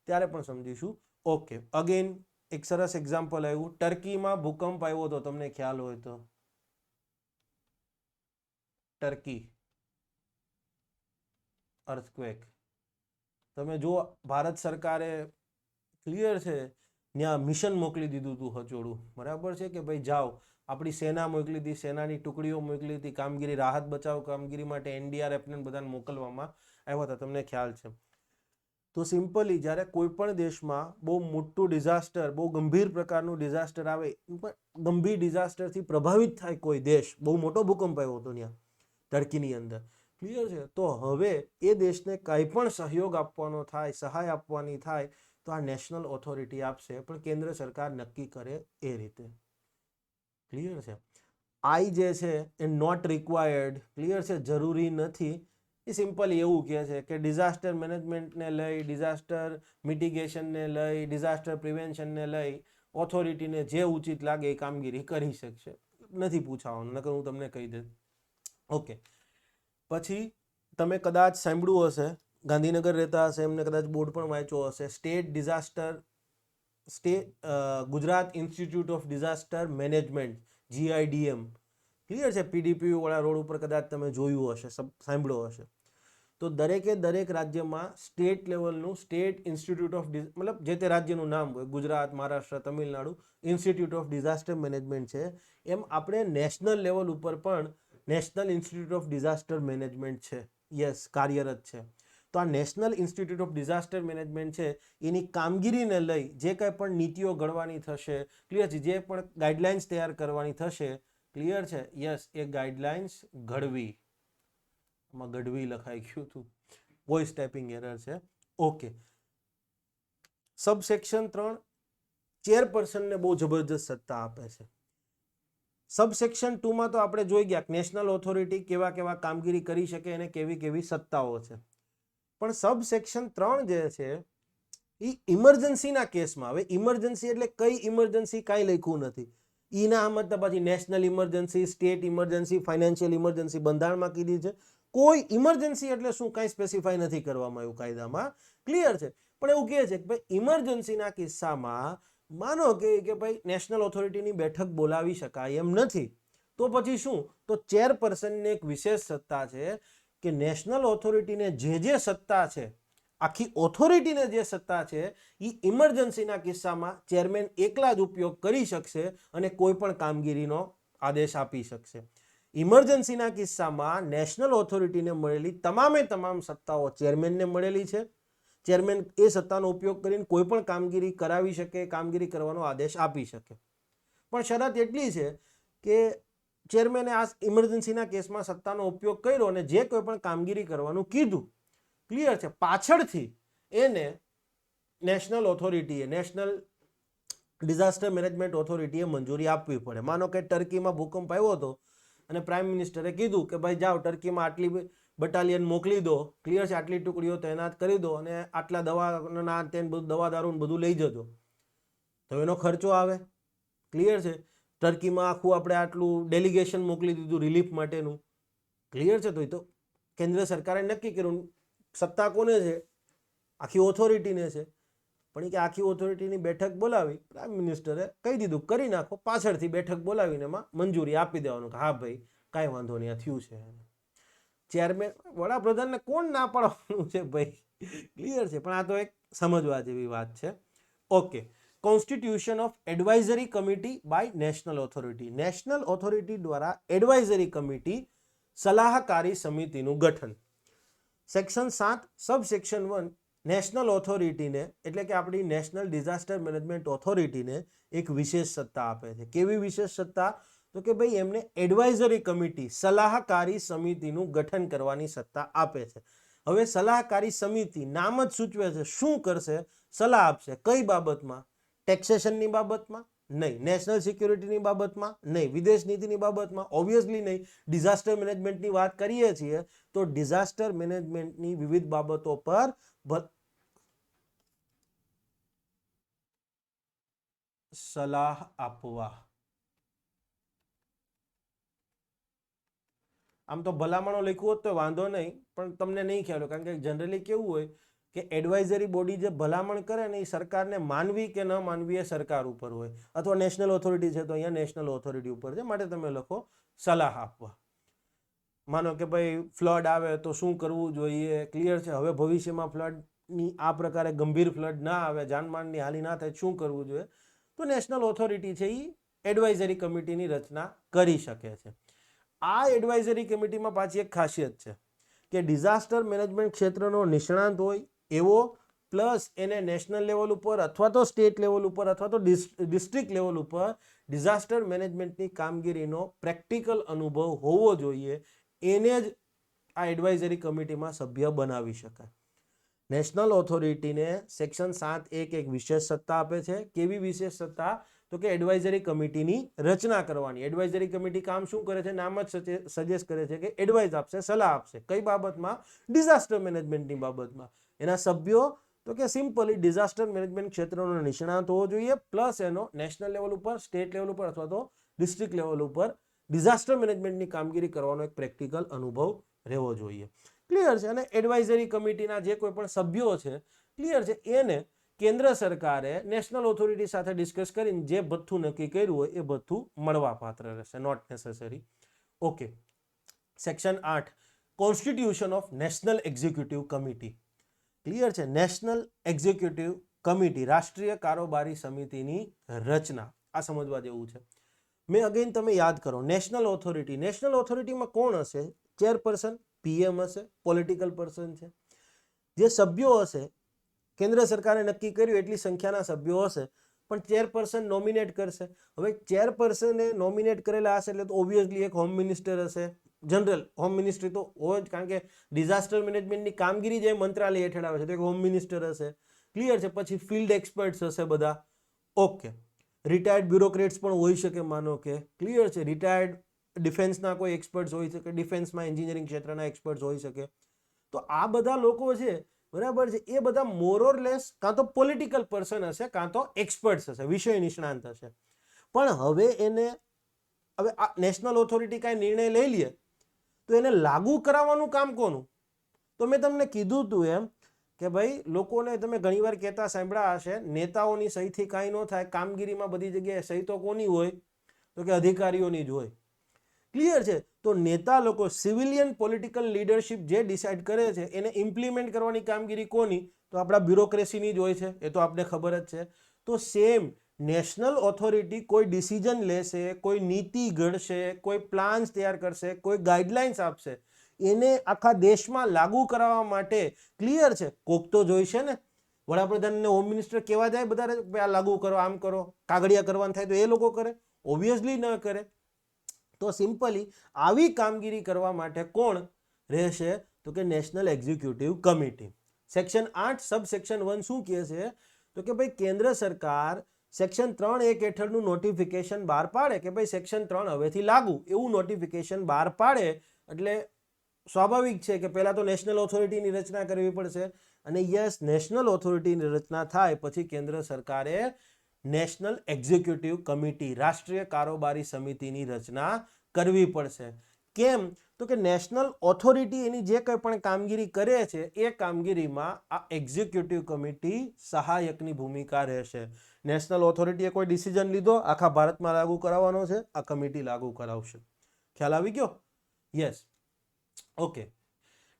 ત્યારે પણ સમજીશું. ઓકે. અગેન એક સરસ એક્ઝામ્પલ આવ્યું. ટર્કીમાં ભૂકંપ આવ્યો તો તમને ખ્યાલ હોય તો, ટર્કી અર્થક્વેક, તમે જો ભારત સરકારે ક્લિયર છે ત્યાં મિશન મોકલી દીધું હતું હચોડું, બરાબર છે કે ભાઈ જાઓ, આપણી સેના મોકલી હતી, સેનાની ટુકડીઓ મોકલી હતી, કામગીરી રાહત બચાવ કામગીરી માટે NDRF ને બધાને મોકલવામાં આવ્યા હતા, તમને ખ્યાલ છે. તો સિમ્પલી જ્યારે કોઈ પણ દેશમાં બહુ મોટું ડિઝાસ્ટર, બહુ ગંભીર પ્રકારનું ડિઝાસ્ટર આવે, ગંભીર ડિઝાસ્ટરથી પ્રભાવિત થાય કોઈ દેશ, બહુ મોટો ભૂકંપ આવ્યો હતો ત્યાં ટર્કીની અંદર, ક્લિયર છે, તો હવે એ દેશને કંઈ પણ સહયોગ આપવાનો થાય, સહાય આપવાની થાય, તો આ નેશનલ ઓથોરિટી આપશે, પણ કેન્દ્ર સરકાર નક્કી કરે એ રીતે. ક્લિયર છે. આઈ જે છે એ નોટ રિક્વાયર્ડ, ક્લિયર છે, જરૂરી નથી. એ સિમ્પલી એવું કહે છે કે ડિઝાસ્ટર મેનેજમેન્ટને લઈ, ડિઝાસ્ટર મિટિગેશનને લઈ, ડિઝાસ્ટર પ્રિવેન્શનને લઈ ઓથોરિટીને જે ઉચિત લાગે એ કામગીરી કરી શકશે. નથી પૂછાવાનું, નકર હું તમને કહી દઉં. ઓકે. પછી તમે કદાચ સાંભળ્યું હશે, ગાંધીનગર રહેતા હશે એમને કદાચ બોર્ડ પણ વાંચ્યો હશે, Gujarat institute of disaster management, GIDM. Clear છે. PDPU વાળા રોડ ઉપર કદાચ તમે જોયું હશે, સાંભળ્યો હશે. તો દરેક રાજ્યમાં સ્ટેટ લેવલનું સ્ટેટ ઇન્સ્ટિટ્યૂટ ઓફ મતલબ જે તે રાજ્યનું નામ હોય, Gujarat, Maharashtra, Tamil Nadu, institute of disaster management છે. એમ આપણે નેશનલ લેવલ ઉપર પણ national institute of disaster management છે. યસ, કાર્યરત છે. તો આ national institute of disaster management છે, એની કામગીરીને લઈ જે કંઈ પણ નીતિઓ ઘડવાની થશે, ક્લિયર છે, જે પણ ગાઈડલાઇન્સ તૈયાર કરવાની થશે, ક્લિયર છે, યસ, એ ગાઈડલાઇન્સ ઘડવી. આમાં ગઢવી લખાઈ ગયું હતું, વોઇસ ટાઈપિંગ એરર છે. ઓકે. સબસેક્શન 3 ચેરપર્સનને બહુ જબરજસ્ત સત્તા આપે છે. સબસેક્શન 2માં તો આપણે જોઈ ગયા નેશનલ ઓથોરિટી કેવા કેવા કામગીરી કરી શકે અને કેવી કેવી સત્તાઓ છે. પણ સબસેક્શન 3 જે છે એ ઇમરજન્સીના કેસમાં, હવે ઇમરજન્સી એટલે કઈ ઇમરજન્સી કાંઈ લખ્યું નથી. ઈના મતલબ પછી national emergency, state emergency, financial emergency બંધારણમાં કીધી છે. કોઈ ઇમરજન્સી એટલે શું કાંઈ સ્પેસિફાઈ નથી કરવામાં આવ્યું કાયદામાં, ક્લિયર છે. પણ એવું કહે છે કે ભાઈ ઇમરજન્સીના કિસ્સામાં માનો કે ભાઈ નેશનલ ઓથોરિટીની બેઠક બોલાવી શકાય એમ નથી, તો પછી શું? તો ચેરપર્સનની એક વિશેષ સત્તા છે કે નેશનલ ઓથોરિટીને જે સત્તા છે, આખી ઓથોરિટીને જે સત્તા છે એ ઇમરજન્સીના કિસ્સામાં ચેરમેન એકલા જ ઉપયોગ કરી શકશે અને કોઈ પણ કામગીરીનો આદેશ આપી શકશે. ઇમરજન્સીના કિસ્સામાં નેશનલ ઓથોરિટીને મળેલી તમામ સત્તાઓ ચેરમેનને મળેલી છે. ચેરમેન એ સત્તાનો ઉપયોગ કરીને કોઈ પણ કામગીરી કરાવી શકે, કામગીરી કરવાનો આદેશ આપી શકે. પણ શરત એટલી છે કે ચેરમેને આ ઇમરજન્સીના કેસમાં સત્તાનો ઉપયોગ કર્યો અને જે કોઈ પણ કામગીરી કરવાનું કીધું, ક્લિયર છે, પાછળથી એને નેશનલ ઓથોરિટીએ, નેશનલ ડિઝાસ્ટર મેનેજમેન્ટ ઓથોરિટીએ મંજૂરી આપવી પડે. માનો કે ટર્કીમાં ભૂકંપ આવ્યો હતો અને પ્રાઇમ મિનિસ્ટરે કીધું કે ભાઈ જાઓ ટર્કીમાં આટલી બટાલિયન મોકલી દો, ક્લિયર છે, આટલી ટુકડીઓ તૈનાત કરી દો અને આટલા દવાના દવા દારૂ બધું લઈ જજો, તો એનો ખર્ચો આવે. ક્લિયર છે. ટર્કીમાં આખું આપણે આટલું ડેલિગેશન મોકલી દીધું રિલીફ માટેનું, ક્લિયર છે. તો એ તો કેન્દ્ર સરકારે નક્કી કર્યું. સત્તા કોને છે? આખી ઓથોરિટીને છે. પણ કે આખી ઓથોરિટીની બેઠક બોલાવી પ્રાઇમ મિનિસ્ટરે કહી દીધું કરી નાખો, પાછળથી બેઠક બોલાવીને એમાં મંજૂરી આપી દેવાનું કે હા ભાઈ કાંઈ વાંધો નહીં, આ થયું છે. ચેરમેન, વડાપ્રધાનને કોણ ના પાડવાનું છે ભાઈ? ક્લિયર છે. પણ આ તો એક સમજવા જેવી વાત છે. Okay. Constitution of advisory committee by national authority. National authority દ્વારા એડવાઇઝરી કમિટી, સલાહકારી સમિતિનું ગઠન. સેક્શન 7 સબસેક્શન 1 નેશનલ ઓથોરિટીને એટલે કે આપણી નેશનલ ડિઝાસ્ટર મેનેજમેન્ટ ઓથોરિટીને એક વિશેષ સત્તા આપે છે. કેવી વિશેષ સત્તા? તો કે ભાઈ એમને એડવાઇઝરી કમિટી, સલાહકારી સમિતિનું ગઠન કરવાની સત્તા આપે છે. હવે સલાહકારી સમિતિ નામ જ સૂચવે છે, શું કરશે? સલાહ આપશે. કઈ બાબતમાં? ટેક્સેશનની બાબતમાં નહીં, નેશનલ સિક્યુરિટીની બાબતમાં નહીં, વિદેશ નીતિની બાબતમાં ઓબ્વિયસલી નહીં. ડિઝાસ્ટર મેનેજમેન્ટની વાત કરીએ છીએ તો ડિઝાસ્ટર મેનેજમેન્ટની વિવિધ બાબતો પર સલાહ આપવા. આમ તો ભલામણો લખ્યું હોત તો વાંધો નહીં, પણ તમને નહીં ખ્યાલ હોય, કારણ કે જનરલી કેવું હોય કે એડવાઇઝરી બોડી જે ભલામણ કરે ને એ સરકારને માનવી કે ન માનવી એ સરકાર ઉપર હોય, અથવા નેશનલ ઓથોરિટી છે તો અહીંયા નેશનલ ઓથોરિટી ઉપર છે, માટે તમે લખો સલાહ આપવા. માનો કે ભાઈ ફ્લડ આવે તો શું કરવું જોઈએ, ક્લિયર છે. હવે ભવિષ્યમાં ફ્લડની આ પ્રકારે ગંભીર ફ્લડ ના આવે, જાનમાલની હાનિ ના થાય, શું કરવું જોઈએ? તો નેશનલ ઓથોરિટી છે એ એડવાઇઝરી કમિટીની રચના કરી શકે છે. આ એડવાઇઝરી કમિટીમાં પાછી એક ખાસિયત છે કે ડિઝાસ્ટર મેનેજમેન્ટ ક્ષેત્રનો નિષ્ણાંત હોય એવો, પ્લસ એને નેશનલ લેવલ ઉપર અથવા તો સ્ટેટ લેવલ ઉપર અથવા તો ડિસ્ટ્રિક્ટ લેવલ ઉપર ડિઝાસ્ટર મેનેજમેન્ટની કામગીરીનો પ્રેક્ટિકલ અનુભવ હોવો જોઈએ. એને જ આ એડવાઇઝરી કમિટીમાં સભ્ય બનાવી શકાય. નેશનલ ઓથોરિટીને સેક્શન 7(1) એક વિશેષ સત્તા આપે છે. કેવી વિશેષ સત્તા? તો કે એડવાઇઝરી કમિટીની રચના કરવાની. એડવાઇઝરી કમિટી કામ શું કરે છે? નામ જ સજેસ્ટ કરે છે કે એડવાઇઝ આપશે, સલાહ આપશે. કઈ બાબતમાં? ડિઝાસ્ટર મેનેજમેન્ટની બાબતમાં. એના સભ્યો તો કે સિમ્પલી ડિઝાસ્ટર મેનેજમેન્ટ ક્ષેત્રનો નિષ્ણાત હોવો જોઈએ, પ્લસ એનો નેશનલ લેવલ ઉપર, સ્ટેટ લેવલ ઉપર અથવા તો ડિસ્ટ્રિક્ટ લેવલ ઉપર ડિઝાસ્ટર મેનેજમેન્ટની કામગીરી કરવાનો એક પ્રેક્ટિકલ અનુભવ રહેવો જોઈએ. ક્લિયર છે. અને એડવાઇઝરી કમિટીના જે કોઈ પણ સભ્યો છે, ક્લિયર છે, એને કેન્દ્ર સરકારે નેશનલ ઓથોરિટી સાથે ડિસ્કસ કરીને જે ભથ્થું નક્કી કર્યું હોય એ ભથ્થું મળવા પાત્ર રહેશે, not necessary. Okay. Section 8 constitution of national executive committee. Clear છે. નેશનલ એક્ઝિક્યુટિવ કમિટી, રાષ્ટ્રીય કારોબારી સમિતિની રચના. આ સમજવા જેવું છે. મેં અગેન તમે યાદ કરો, નેશનલ ઓથોરિટી, નેશનલ ઓથોરિટીમાં કોણ હશે? ચેરપર્સન, પીએમ હશે, પોલિટિકલ પર્સન છે. જે સભ્યો હશે, કેન્દ્ર સરકારે નક્કી કર્યું એટલી સંખ્યાના સભ્યો હશે, પણ ચેરપર્સન નોમિનેટ કરશે. હવે ચેરપર્સને નોમિનેટ કરેલા હશે એટલે તો ઓબ્વિયસલી એક હોમ મિનિસ્ટર હશે. જનરલ હોમ મિનિસ્ટ્રી તો હોય જ, કારણ કે ડિઝાસ્ટર મેનેજમેન્ટની કામગીરી જે મંત્રાલય હેઠળ આવે છે તો એક હોમ મિનિસ્ટર હશે. ક્લિયર છે. પછી ફિલ્ડ એક્સપર્ટ્સ હશે બધા. ઓકે. રિટાયર્ડ બ્યુરોક્રેટ્સ પણ હોઈ શકે, માનો કે, ક્લિયર છે, રિટાયર્ડ ડિફેન્સના કોઈ એક્સપર્ટ્સ હોઈ શકે, ડિફેન્સમાં એન્જિનિયરિંગ ક્ષેત્રના એક્સપર્ટ્સ હોઈ શકે. તો આ બધા લોકો છે, બરાબર છે, એ બધા મોર ઓર લેસ કાં તો પોલિટિકલ પર્સન હશે કાં તો એક્સપર્ટ્સ હશે, વિષય નિષ્ણાંત હશે. પણ હવે આ નેશનલ ઓથોરિટી કાંઈ નિર્ણય લઈ લે તો એને લાગુ કરાવવાનું કામ કોનું? તો મેં તમને કીધું હતું એમ કે ભાઈ લોકોને તમે ઘણીવાર કહેતા સાંભળ્યા હશે, નેતાઓની સહીથી કાંઈ ન થાય, કામગીરીમાં બધી જગ્યાએ સહી તો કોની હોય? તો કે અધિકારીઓની જ હોય. ક્લિયર છે? તો નેતા લોકો, સિવિલિયન પોલિટિકલ લીડરશિપ જે ડિસાઇડ કરે છે એને ઇમ્પ્લિમેન્ટ કરવાની કામગીરી કોની? તો આપણા બ્યુરોક્રેસીની જ હોય છે, એ તો આપણે ખબર જ છે. તો સેમ નેશનલ ઓથોરિટી કોઈ ડિસિઝન લેશે, કોઈ નીતિ ઘડશે, કોઈ પ્લાન્સ તૈયાર કરશે, કોઈ ગાઈડલાઇન્સ આપશે, એને આખા દેશમાં લાગુ કરાવવા માટે ક્લિયર છે કોક તો જોઈશે ને. વડાપ્રધાન ને હોમ મિનિસ્ટર કેવા જાય બધા આ લાગુ કરો, આમ કરો, કાગળિયા કરવાનું થાય તો એ લોકો કરે? ઓબ્વિયસલી ન કરે. તો સિમ્પલી આવી કામગીરી કરવા માટે કોણ રહેશે? તો કે નેશનલ એક્ઝિક્યુટિવ કમિટી. સેક્શન 8 સબ સેક્શન 1 શું કહે છે? તો કે ભાઈ કેન્દ્ર સરકાર સેક્શન 3(1) હેઠળનું નોટિફિકેશન બહાર પાડે કે ભાઈ સેક્શન 3 હવેથી લાગુ, એવું નોટિફિકેશન બહાર પાડે એટલે સ્વાભાવિક છે કે પહેલા તો નેશનલ ઓથોરિટીની રચના કરવી પડશે. અને યસ, નેશનલ ઓથોરિટીની રચના થાય પછી કેન્દ્ર સરકારે નેશનલ એક્ઝિક્યુટિવ કમિટી, રાષ્ટ્રીય કારોબારી સમિતિની રચના કરવી પડશે. કેમ? તો કે નેશનલ ઓથોરિટી એની જે કંઈ પણ કામગીરી કરે છે એ કામગીરીમાં આ એક્ઝિક્યુટિવ કમિટી સહાયકની ભૂમિકા રહેશે. નેશનલ ઓથોરિટીએ કોઈ ડિસિઝન લીધો, આખા ભારતમાં લાગુ કરાવવાનો છે, આ કમિટી લાગુ કરાવશે. ખ્યાલ આવી ગયો? યસ. ઓકે.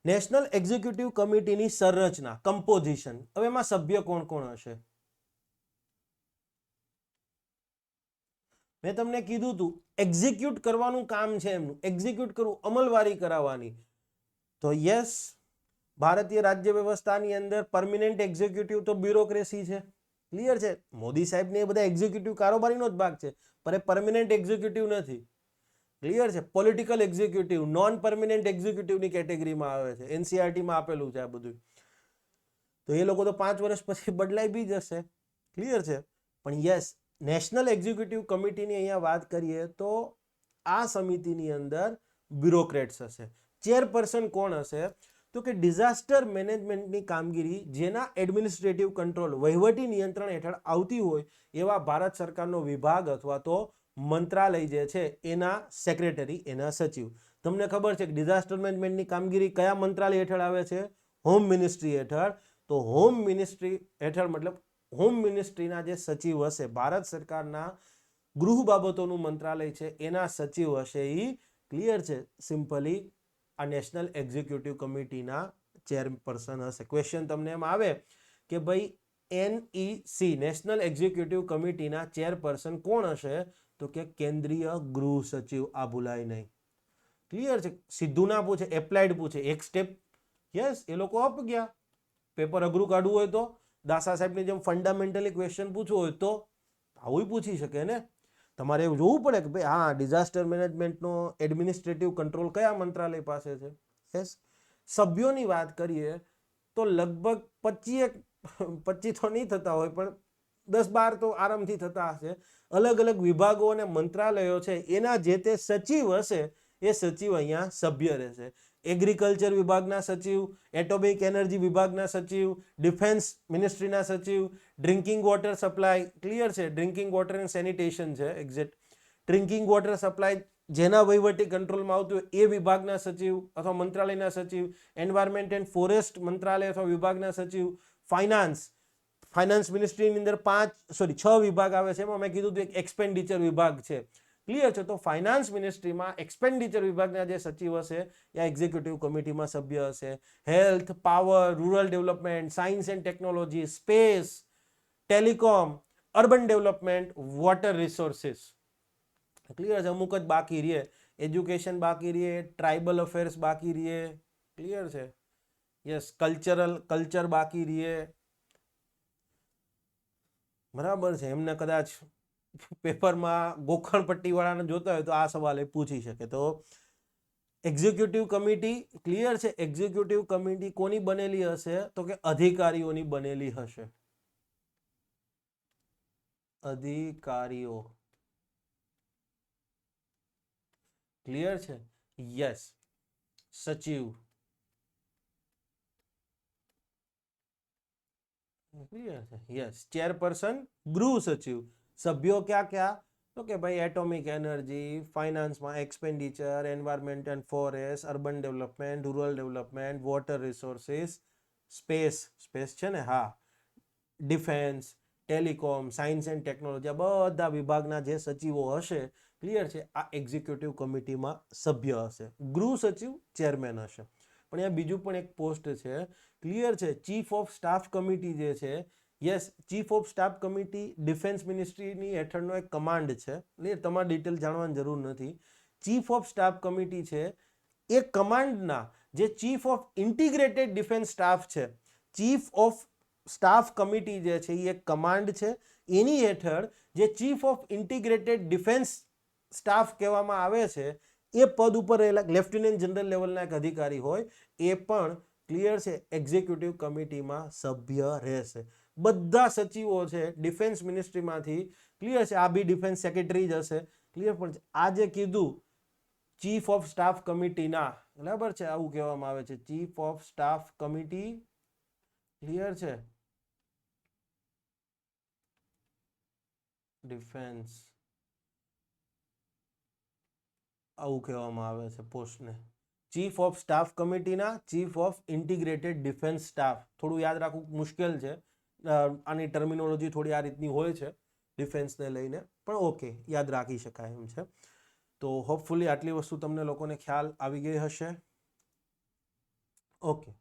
નેશનલ એક્ઝિક્યુટિવ કમિટીની સંરચના, કમ્પોઝિશન. હવે એમાં સભ્ય કોણ કોણ હશે? મેં તમને કીધું હતું એક્ઝિક્યુટ કરવાનું કામ છે એમનું, એક્ઝિક્યુટ કરવું, અમલવારી કરાવવાની. તો યસ, ભારતીય રાજ્ય વ્યવસ્થાની અંદર પરમિનન્ટ એક્ઝિક્યુટિવ તો બ્યુરોક્રેસી છે. ક્લિયર છે? મોદી સાહેબ ને એ બધા એક્ઝિક્યુટિવ કારોબારીનો જ ભાગ છે, પણ એ પરમિનન્ટ એક્ઝિક્યુટિવ નથી. ક્લિયર છે? પોલિટિકલ એક્ઝિક્યુટિવ, નોન પરમિનન્ટ એક્ઝિક્યુટિવની કેટેગરીમાં આવે છે. એનસીઆરટીમાં આપેલું છે આ બધું. તો એ લોકો તો 5 વર્ષ પછી બદલાઈ બી જશે. ક્લિયર છે? પણ યસ, નેશનલ એક્ઝિક્યુટિવ કમિટીની અહીંયા વાત કરીએ તો આ સમિતિની અંદર બ્યુરોક્રેટ્સ હશે. ચેરપર્સન કોણ હશે? તો કે ડિઝાસ્ટર મેનેજમેન્ટની કામગીરી જેના એડમિનિસ્ટ્રેટિવ કંટ્રોલ, વહીવટી નિયંત્રણ હેઠળ આવતી હોય એવા ભારત સરકારનો વિભાગ અથવા તો મંત્રાલય જે છે એના સેક્રેટરી, એના સચિવ. તમને ખબર છે કે ડિઝાસ્ટર મેનેજમેન્ટની કામગીરી કયા મંત્રાલય હેઠળ આવે છે? હોમ મિનિસ્ટ્રી હેઠળ. તો હોમ મિનિસ્ટ્રી હેઠળ મતલબ હોમ મિનિસ્ટ્રીના જે સચિવ હશે, ભારત સરકારના ગૃહ બાબતોનું મંત્રાલય છે એના સચિવ હશે એ ક્લિયર છે સિમ્પલી આ નેશનલ એક્ઝિક્યુટિવ કમિટીના ચેરપર્સન હશે. ક્વેશ્ચન તમને એમ આવે કે ભાઈ NEC નેશનલ એક્ઝિક્યુટિવ કમિટીના ચેરપર્સન કોણ હશે? તો કે કેન્દ્રીય ગૃહ સચિવ. આ ભૂલાય નહીં. ક્લિયર છે? સીધું ના પૂછે, એપ્લાઇડ પૂછે, એક સ્ટેપ. યસ, એ લોકો અપ ગયા. પેપર અઘરું કાઢવું હોય તો દાસા સાહેબની જેમ ફંડામેન્ટલી ક્વેશ્ચન પૂછવું હોય તો આવું પૂછી શકે ને. તમારે એવું જોવું પડે કે ભાઈ હા, ડિઝાસ્ટર મેનેજમેન્ટનો એડમિનિસ્ટ્રેટિવ કંટ્રોલ કયા મંત્રાલય પાસે છે. યસ. સભ્યોની વાત કરીએ તો લગભગ 25 તો નહીં થતા હોય પણ 10-12 તો આરામથી થતા હશે. અલગ અલગ વિભાગો અને મંત્રાલયો છે એના જે તે સચિવ હશે એ સચિવ અહીંયા સભ્ય રહેશે. એગ્રીકલ્ચર વિભાગના સચિવ, એટોમિક એનર્જી વિભાગના સચિવ, ડિફેન્સ મિનિસ્ટ્રીના સચિવ, ડ્રિંકિંગ વોટર સપ્લાય, ક્લિયર છે, ડ્રિંકિંગ વોટર એન્ડ સેનિટેશન છે એક્ઝેક્ટ. ડ્રિંકિંગ વોટર સપ્લાય જેના વહીવટી કંટ્રોલમાં આવતું હોય એ વિભાગના સચિવ અથવા મંત્રાલયના સચિવ, એન્વાયરમેન્ટ એન્ડ ફોરેસ્ટ મંત્રાલય અથવા વિભાગના સચિવ, ફાઇનાન્સ મિનિસ્ટ્રીની અંદર 6 વિભાગ આવે છે. એમાં મેં કીધું હતું એક એક્સપેન્ડિચર વિભાગ છે. ક્લિયર છે? તો ફાઇનાન્સ મિનિસ્ટ્રીમાં એક્સપેન્ડિચર વિભાગના જે સચિવ હશે એ એક્ઝિક્યુટિવ કમિટીમાં સભ્ય હશે. Health, power, rural development, science and technology, space, telecom, urban development, water resources. Clear છે? અમુક જ બાકી રહે. એજ્યુકેશન બાકી રહે, ટ્રાઇબલ અફેર્સ બાકી રહે. ક્લિયર છે? યસ, કલ્ચર બાકી રહે. બરાબર છે? એમને કદાચ પેપરમાં ગોખણ પટ્ટી વાળાને જોતા હોય તો આ સવાલ એ પૂછી શકે. તો એક્ઝિક્યુટિવ કમિટી ક્લિયર છે? એક્ઝિક્યુટિવ કમિટી કોની બનેલી હશે? તો કે અધિકારીઓની બનેલી હશે. અધિકારીઓ. ક્લિયર છે? યસ. સચિવ. ક્લિયર છે? યસ. ચેરપર્સન ગૃહ સચિવ. સભ્યો ક્યાં ક્યાં? તો કે ભાઈ એટોમિક એનર્જી, ફાઇનાન્સમાં expenditure, environment and forest, urban development, rural development, water resources, space છે ને, હા, defence, telecom, science and technology, આ બધા વિભાગના જે સચિવો હશે, ક્લિયર છે, આ એક્ઝિક્યુટિવ કમિટીમાં સભ્ય હશે. ગૃહ સચિવ ચેરમેન હશે. પણ અહીંયા બીજું પણ એક પોસ્ટ છે, ક્લિયર છે, ચીફ ઓફ સ્ટાફ કમિટી જે છે, yes, chief of staff committee defence મિનિસ્ટ્રીની હેઠળનો એક કમાન્ડ છે. ક્લિયર, તમારે ડિટેલ જાણવાની જરૂર નથી. ચીફ ઓફ સ્ટાફ કમિટી છે એ કમાન્ડના જે chief of integrated defence staff છે, ચીફ ઓફ સ્ટાફ કમિટી જે છે એ એક કમાન્ડ છે. એની હેઠળ જે chief of integrated defence staff કહેવામાં આવે છે એ પદ ઉપર રહેલા લેફ્ટનન્ટ જનરલ લેવલના એક અધિકારી હોય, એ પણ ક્લિયર છે એક્ઝિક્યુટિવ કમિટીમાં સભ્ય રહેશે. બધા સચિવો છે ડિફેન્સ મિનિસ્ટ્રીમાંથી, ક્લિયર છે, આ બી ડિફેન્સ સેક્રેટરી જ હશે. ક્લિયર, પણ આ જે કીધું ચીફ ઓફ સ્ટાફ કમિટીના, બરાબર છે, આવું કહેવામાં આવે છે, chief of staff committee, clear છે, ડિફેન્સ, આવું કહેવામાં આવે છે પોસ્ટને, ચીફ ઓફ સ્ટાફ કમિટીના chief of integrated defence staff. થોડું યાદ રાખવું મુશ્કેલ છે, આની ટર્મિનોલોજી થોડી આ રીતની હોય છે ડિફેન્સને લઈને, પણ ઓકે, યાદ રાખી શકાય એમ છે. તો હોપફુલી આટલી વસ્તુ તમને લોકોને ખ્યાલ આવી ગઈ હશે. ઓકે,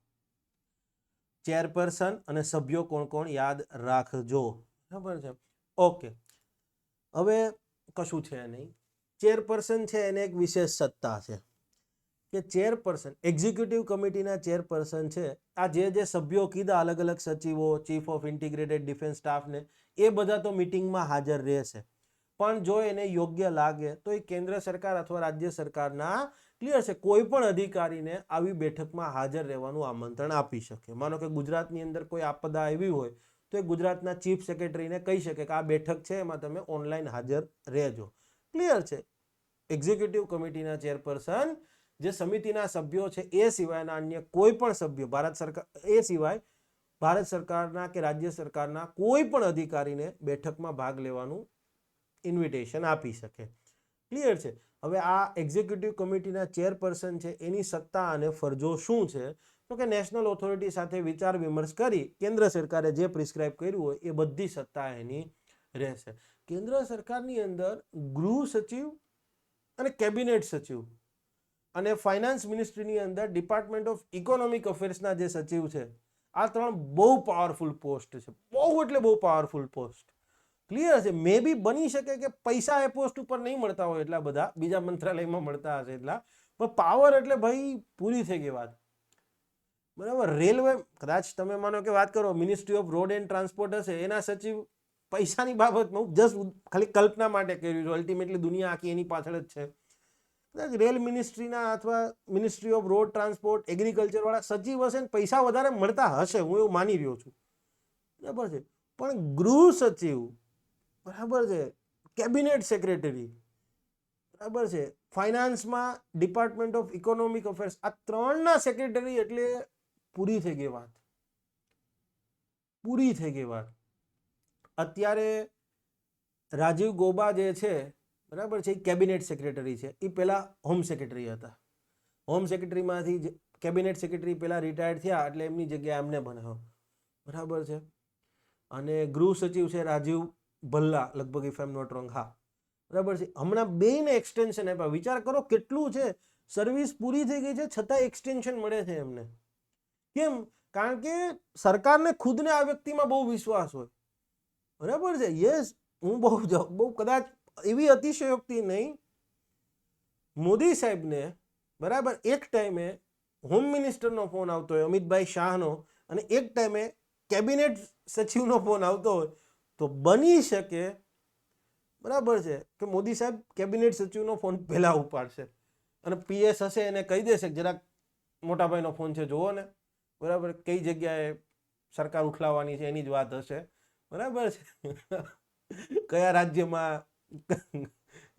ચેરપર્સન અને સભ્યો કોણ કોણ યાદ રાખજો, બરાબર છે. ઓકે, હવે કશું છે નહીં. ચેરપર્સન છે એને એક વિશેષ સત્તા છે કે ચેરપર્સન, એક્ઝિક્યુટિવ કમિટીના ચેરપર્સન છે, આ જે સભ્યો કીધા અલગ અલગ સચિવો, ચીફ ઓફ ઇન્ટિગ્રેટેડ ડિફેન્સ સ્ટાફને, એ બધા તો મિટિંગમાં હાજર રહેશે. પણ જો એને યોગ્ય લાગે તો એ કેન્દ્ર સરકાર અથવા રાજ્ય સરકારના, ક્લિયર છે, કોઈ પણ અધિકારીને આવી બેઠકમાં હાજર રહેવાનું આમંત્રણ આપી શકે. માનો કે ગુજરાતની અંદર કોઈ આપદા આવી હોય તો એ ગુજરાતના ચીફ સેક્રેટરીને કહી શકે કે આ બેઠક છે એમાં તમે ઓનલાઈન હાજર રહેજો. ક્લિયર છે, એક્ઝિક્યુટિવ કમિટીના ચેરપર્સન જે સમિતિના સભ્યો છે એ સિવાયના અન્ય કોઈ પણ સભ્યો, ભારત સરકાર એ સિવાય ભારત સરકારના કે રાજ્ય સરકારના કોઈ પણ અધિકારીને બેઠકમાં ભાગ લેવાનું ઇન્વિટેશન આપી શકે. ક્લિયર છે. હવે આ એક્ઝિક્યુટિવ કમિટીના ચેરપર્સન છે એની સત્તા અને ફરજો શું છે? તો કે નેશનલ ઓથોરિટી સાથે વિચાર વિમર્શ કરી કેન્દ્ર સરકારે જે પ્રિસ્ક્રાઇબ કર્યું હોય એ બધી સત્તા એની રહેશે. કેન્દ્ર સરકારની અંદર ગૃહ સચિવ અને કેબિનેટ સચિવ અને ફાઇનાન્સ મિનિસ્ટ્રીની અંદર ડિપાર્ટમેન્ટ ઓફ ઇકોનોમિક અફેર્સના જે સચિવ છે, આ ત્રણ બહુ પાવરફુલ પોસ્ટ છે. બહુ એટલે બહુ પાવરફુલ પોસ્ટ. ક્લિયર છે. મે બી બની શકે કે પૈસા એ પોસ્ટ ઉપર નહીં મળતા હોય એટલા બધા, બીજા મંત્રાલયમાં મળતા હશે એટલા, પણ પાવર એટલે ભાઈ પૂરી થઈ ગઈ વાત. બરાબર. રેલવે, કદાચ તમે માનો કે વાત કરો ministry off road and transport હશે, એના સચિવ પૈસાની બાબતમાં જસ્ટ ખાલી કલ્પના માટે કર્યું છે, અલ્ટિમેટલી દુનિયા આખી એની પાછળ જ છે. રેલ મિનિસ્ટ્રીના અથવા ministry off road transport agriculture વાળા સચિવ હશે ને પૈસા વધારે મળતા હશે, હું એવું માની રહ્યો છું. બરાબર છે. પણ ગૃહ સચિવ, બરાબર છે, કેબિનેટ સેક્રેટરી, બરાબર છે, ફાઇનાન્સમાં ડિપાર્ટમેન્ટ ઓફ ઇકોનોમિક અફેર્સ, આ ત્રણના સેક્રેટરી એટલે પૂરી થઈ ગઈ વાત. પૂરી થઈ ગઈ વાત. અત્યારે રાજીવ ગોબા જે છે, બરાબર છે, એ કેબિનેટ સેક્રેટરી છે. એ પહેલા હોમ સેક્રેટરી હતા. હોમ સેક્રેટરીમાંથી કેબિનેટ સેક્રેટરી પહેલા રિટાયર્ડ થયા એટલે એમની જગ્યાએ એમને બનાવ્યો. બરાબર છે. અને ગૃહ સચિવ છે રાજીવ ભલ્લા, લગભગ if I am not wrong, હા, બરાબર છે. હમણાં બેને એક્સટેન્શન આપ્યા. વિચાર કરો કેટલું છે, સર્વિસ પૂરી થઈ ગઈ છે છતાં એક્સટેન્શન મળે છે એમને. કેમ? કારણ કે સરકારને ખુદને આ વ્યક્તિમાં બહુ વિશ્વાસ હોય. બરાબર છે. યસ, હું બહુ કદાચ એવી અતિશયોક્તિ નહીં, મોદી સાહેબને બરાબર એક ટાઈમે હોમ મિનિસ્ટરનો ફોન આવતો હોય અમિતભાઈ શાહનો, અને એક ટાઈમે કેબિનેટ સચિવનો ફોન આવતો હોય, તો બની શકે, બરાબર છે, કે મોદી સાહેબ કેબિનેટ સચિવનો ફોન પહેલા ઉપાડશે અને પીએસ હશે એને કહી દેશે જરાક મોટાભાઈનો ફોન છે જોવો ને, બરાબર, કઈ જગ્યાએ સરકાર ઉઠલાવવાની છે એની જ વાત હશે. બરાબર છે. કયા રાજ્યમાં,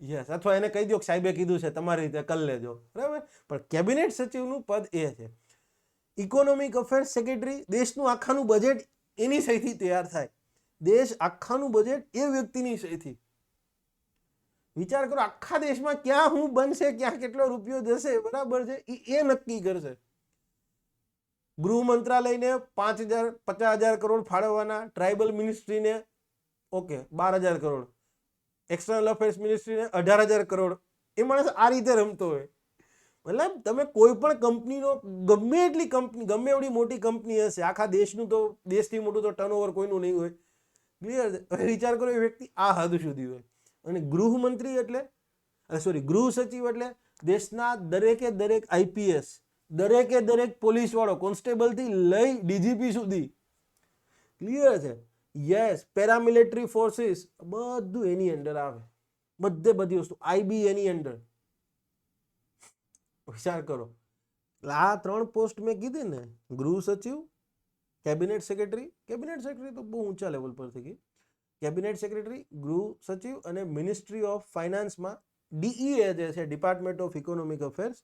યસ, અથવા એને કહી દો કે સાહેબે કીધું છે તમારી રીતે કરી લેજો. બરાબર. પણ કેબિનેટ સચિવનું પદ એ છે. ઇકોનોમિક અફેર્સ સેક્રેટરી, દેશનું આખાનું બજેટ એની સહીથી તૈયાર થાય. દેશ આખાનું બજેટ એ વ્યક્તિની સહીથી. વિચાર કરો આખા દેશમાં ક્યાં શું બનશે, ક્યાં કેટલો રૂપિયો જશે, બરાબર છે, એ નક્કી કરશે. ગૃહ મંત્રાલયને 5,000 50,000 કરોડ ફાળવવાના, ટ્રાઇબલ મિનિસ્ટ્રીને ઓકે 12,000 કરોડ, એક્સટર્નલ અફેર્સ મિનિસ્ટ્રીને 18,000 કરોડ. એ માણસ આ રીતે રમતો હોય. મતલબ તમે કોઈ પણ કંપનીનો ગમે એટલી કંપની, ગમે એવડી મોટી કંપની હશે, આખા દેશનું તો, દેશથી મોટું તો ટર્નઓવર કોઈનું નહીં હોય. ક્લિયર છે? હવે વિચાર કરો એ વ્યક્તિ આ હદ સુધી હોય. અને ગૃહમંત્રી એટલે, સોરી, ગૃહ સચિવ એટલે દેશના દરેકે દરેક આઈપીએસ, દરેકે દરેક પોલીસ વાળો, કોન્સ્ટેબલથી લઈ ડીજીપી સુધી. ક્લિયર છે? યસ, પેરામિલિટરી ફોર્સિસ બધું એની અંડર આવે. બધી વસ્તુ, આઈબી એની અંડર. વિચાર કરો, આ 3 પોસ્ટ મેં કીધી ને, ગૃહ સચિવ, કેબિનેટ સેક્રેટરી તો બહુ ઊંચા લેવલ પર થઈ ગઈ, કેબિનેટ સેક્રેટરી, ગૃહ સચિવ અને મિનિસ્ટ્રી ઓફ ફાઇનાન્સમાં ડીઈએ જે છે, ડિપાર્ટમેન્ટ ઓફ ઇકોનોમિક અફેર્સ,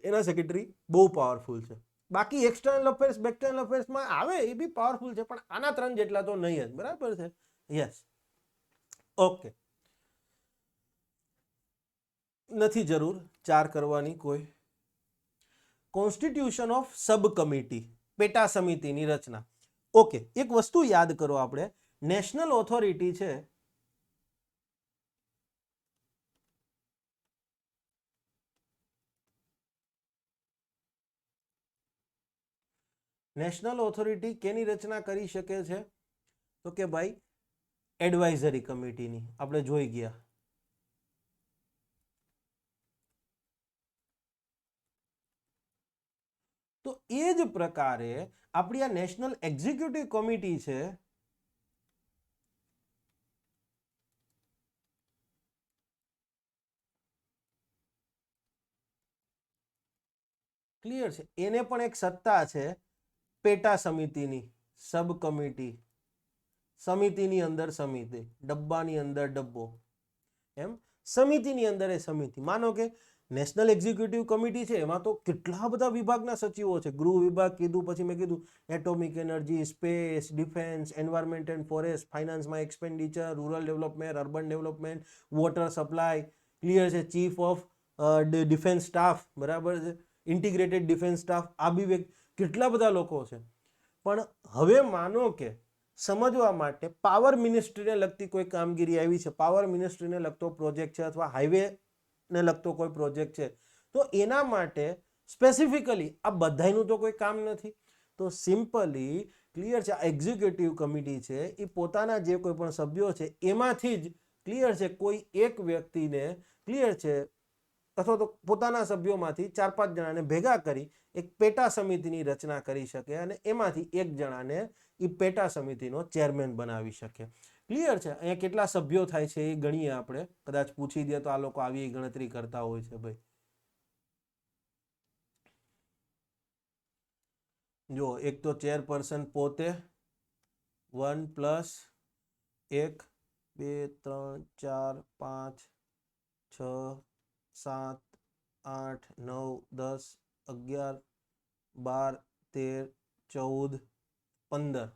એના સેક્રેટરી બહુ પાવરફુલ છે. બાકી એક્સટર્નલ અફેર્સ, બેક્ટર્નલ અફેર્સમાં આવે એ બી પાવરફુલ છે, પણ આના 3 જેટલા તો નહીં જ. બરાબર છે? યસ. ઓકે, નથી જરૂર 4 કરવાની કોઈ. કોન્સ્ટિટ્યુશન ઓફ સબ કમિટી, પેટા સમિતિની રચના. ઓકે, એક વસ્તુ યાદ કરો, આપણે નેશનલ ઓથોરિટી છે, નેશનલ ઓથોરિટી કેની રચના કરી શકે છે? તો કે ભાઈ એડવાઇઝરી કમિટીની. આપણે જોઈ ગયા. તો એ જ પ્રકારે આપણી આ નેશનલ એક્ઝિક્યુટિવ કમિટી છે, ક્લિયર છે, એને પણ એક સત્તા છે પેટા સમિતિની, સબ કમિટી. સમિતિની અંદર સમિતિ, ડબ્બાની અંદર ડબ્બો, એમ સમિતિની અંદર એ સમિતિ. માનો કે નેશનલ એક્ઝિક્યુટિવ કમિટી છે, એમાં તો કેટલા બધા વિભાગના સચિવો છે. ગૃહ વિભાગ કીધું, પછી મેં કીધું atomic energy, space, defence, environment and forest, ફાઇનાન્સમાં expenditure, rural development, urban development, water supply. Clear છે? ચીફ ઓફ ડિફેન્સ સ્ટાફ, બરાબર છે, ઇન્ટિગ્રેટેડ ડિફેન્સ સ્ટાફ. આ બી કેટલા બધા લોકો છે. પણ હવે માનો કે સમજવા માટે પાવર મિનિસ્ટ્રીને લગતી કોઈ કામગીરી આવી છે, પાવર મિનિસ્ટ્રીને લગતો પ્રોજેક્ટ છે, અથવા હાઈવે ને લગતો કોઈ પ્રોજેક્ટ છે, તો એના માટે સ્પેસિફિકલી આ બધાનું તો કોઈ કામ નથી. તો સિમ્પલી, ક્લિયર છે, આ એક્ઝિક્યુટિવ કમિટી છે, એ પોતાના જે કોઈ પણ સભ્યો છે એમાંથી જ, ક્લિયર છે, કોઈ એક વ્યક્તિને, ક્લિયર છે, અથવા તો પોતાના સભ્યોમાંથી 4-5 જણાને ભેગા કરી એક પેટા સમિતિની રચના કરી શકે, અને એમાંથી એક જણાને એ પેટા સમિતિનો ચેરમેન બનાવી શકે. ક્લિયર છે? અહીંયા કેટલા સભ્યો થાય છે એ ગણીએ આપણે. કદાચ પૂછી દે તો આ લોકો આવી ગણતરી કરતા હોય છે ભાઈ. જો, એક તો ચેરપર્સન પોતે, 1 + 1, 2, 3, 4, 5, 6, 7, 8, 9, 10, 11, 12, 13, 14, 15.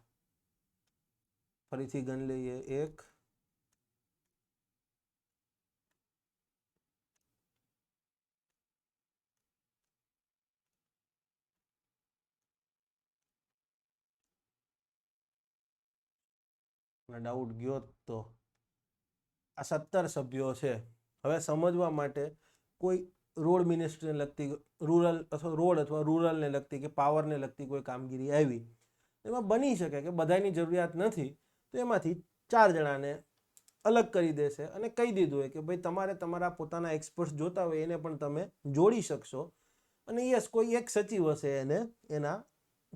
ફરીથી ગણ લઈએ. 1, ડાઉટ ગયો તો આ 17 સભ્યો છે. હવે સમજવા માટે કોઈ રોડ મિનિસ્ટ્રીને લગતી, રૂરલ અથવા રોડ અથવા રૂરલને લગતી કે પાવરને લગતી કોઈ કામગીરી આવી, એમાં બની શકે કે બધાની જરૂરિયાત નથી, તો એમાંથી 4 જણાને અલગ કરી દેશે અને કહી દીધું હોય કે ભાઈ તમારે તમારા પોતાના એક્સપર્ટ્સ જોતા હોય એને પણ તમે જોડી શકશો, અને યસ, કોઈ એક સચિવ હશે એને એના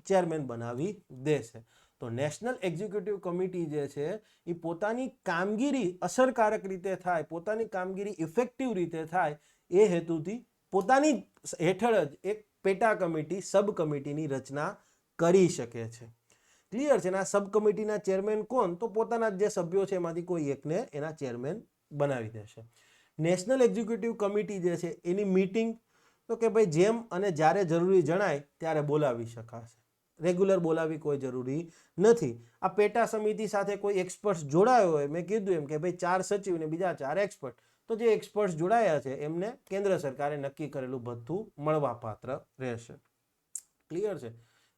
ચેરમેન બનાવી દેશે. તો નેશનલ એક્ઝિક્યુટિવ કમિટી જે છે એ પોતાની કામગીરી અસરકારક રીતે થાય, પોતાની કામગીરી ઇફેક્ટિવ રીતે થાય, એ હેતુથી પોતાની હેઠળ જ એક પેટા કમિટી, સબ કમિટીની રચના કરી શકે છે. ક્લિયર છે? આ સબ કમિટીના ચેરમેન કોણ? તો પોતાના જે સભ્યો છે એમાંથી કોઈ એકને એના ચેરમેન બનાવી દેશે. નેશનલ એક્ઝિક્યુટિવ કમિટી જે છે એની મીટિંગ તો કે ભાઈ જેમ અને જ્યારે જરૂરી જણાય ત્યારે બોલાવી શકાશે. રેગ્યુલર બોલાવી કોઈ જરૂરી નથી. આ પેટા સમિતિ સાથે કોઈ એક્સપર્ટ જોડાયો હોય, મેં કીધું એમ કે ભાઈ 4 સચિવ ને બીજા 4 એક્સપર્ટ, તો જે એક્સપર્ટ જોડાયા છે એમને કેન્દ્ર સરકારે નક્કી કરેલું ભથ્થું મળવાપાત્ર રહેશે. ક્લિયર છે?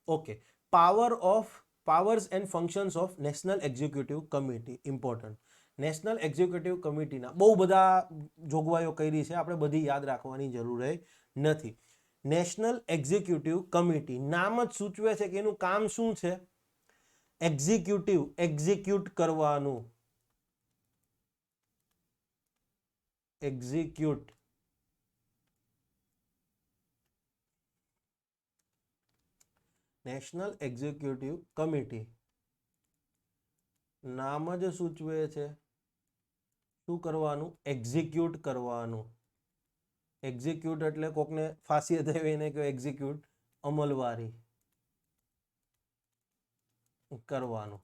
Okay. Powers and functions of national executive committee, important. National executive કમિટીના બહુ બધા જોગવાઈઓ કરી છે, આપણે બધી યાદ રાખવાની જરૂર નથી. નેશનલ એક્ઝિક્યુટિવ કમિટી નામ જ સૂચવે છે કે એનું કામ શું છે? એક્ઝિક્યુટ કરવાનું. એક્ઝિક્યુટ. નેશનલ એક્ઝિક્યુટિવ કમિટી નામ જ સૂચવે છે શું કરવાનું? એક્ઝિક્યુટ કરવાનું. એક્ઝિક્યુટ એટલે કોકને ફાંસી દેવી એને કે એક્ઝિક્યુટ, અમલવારી કરવાનું.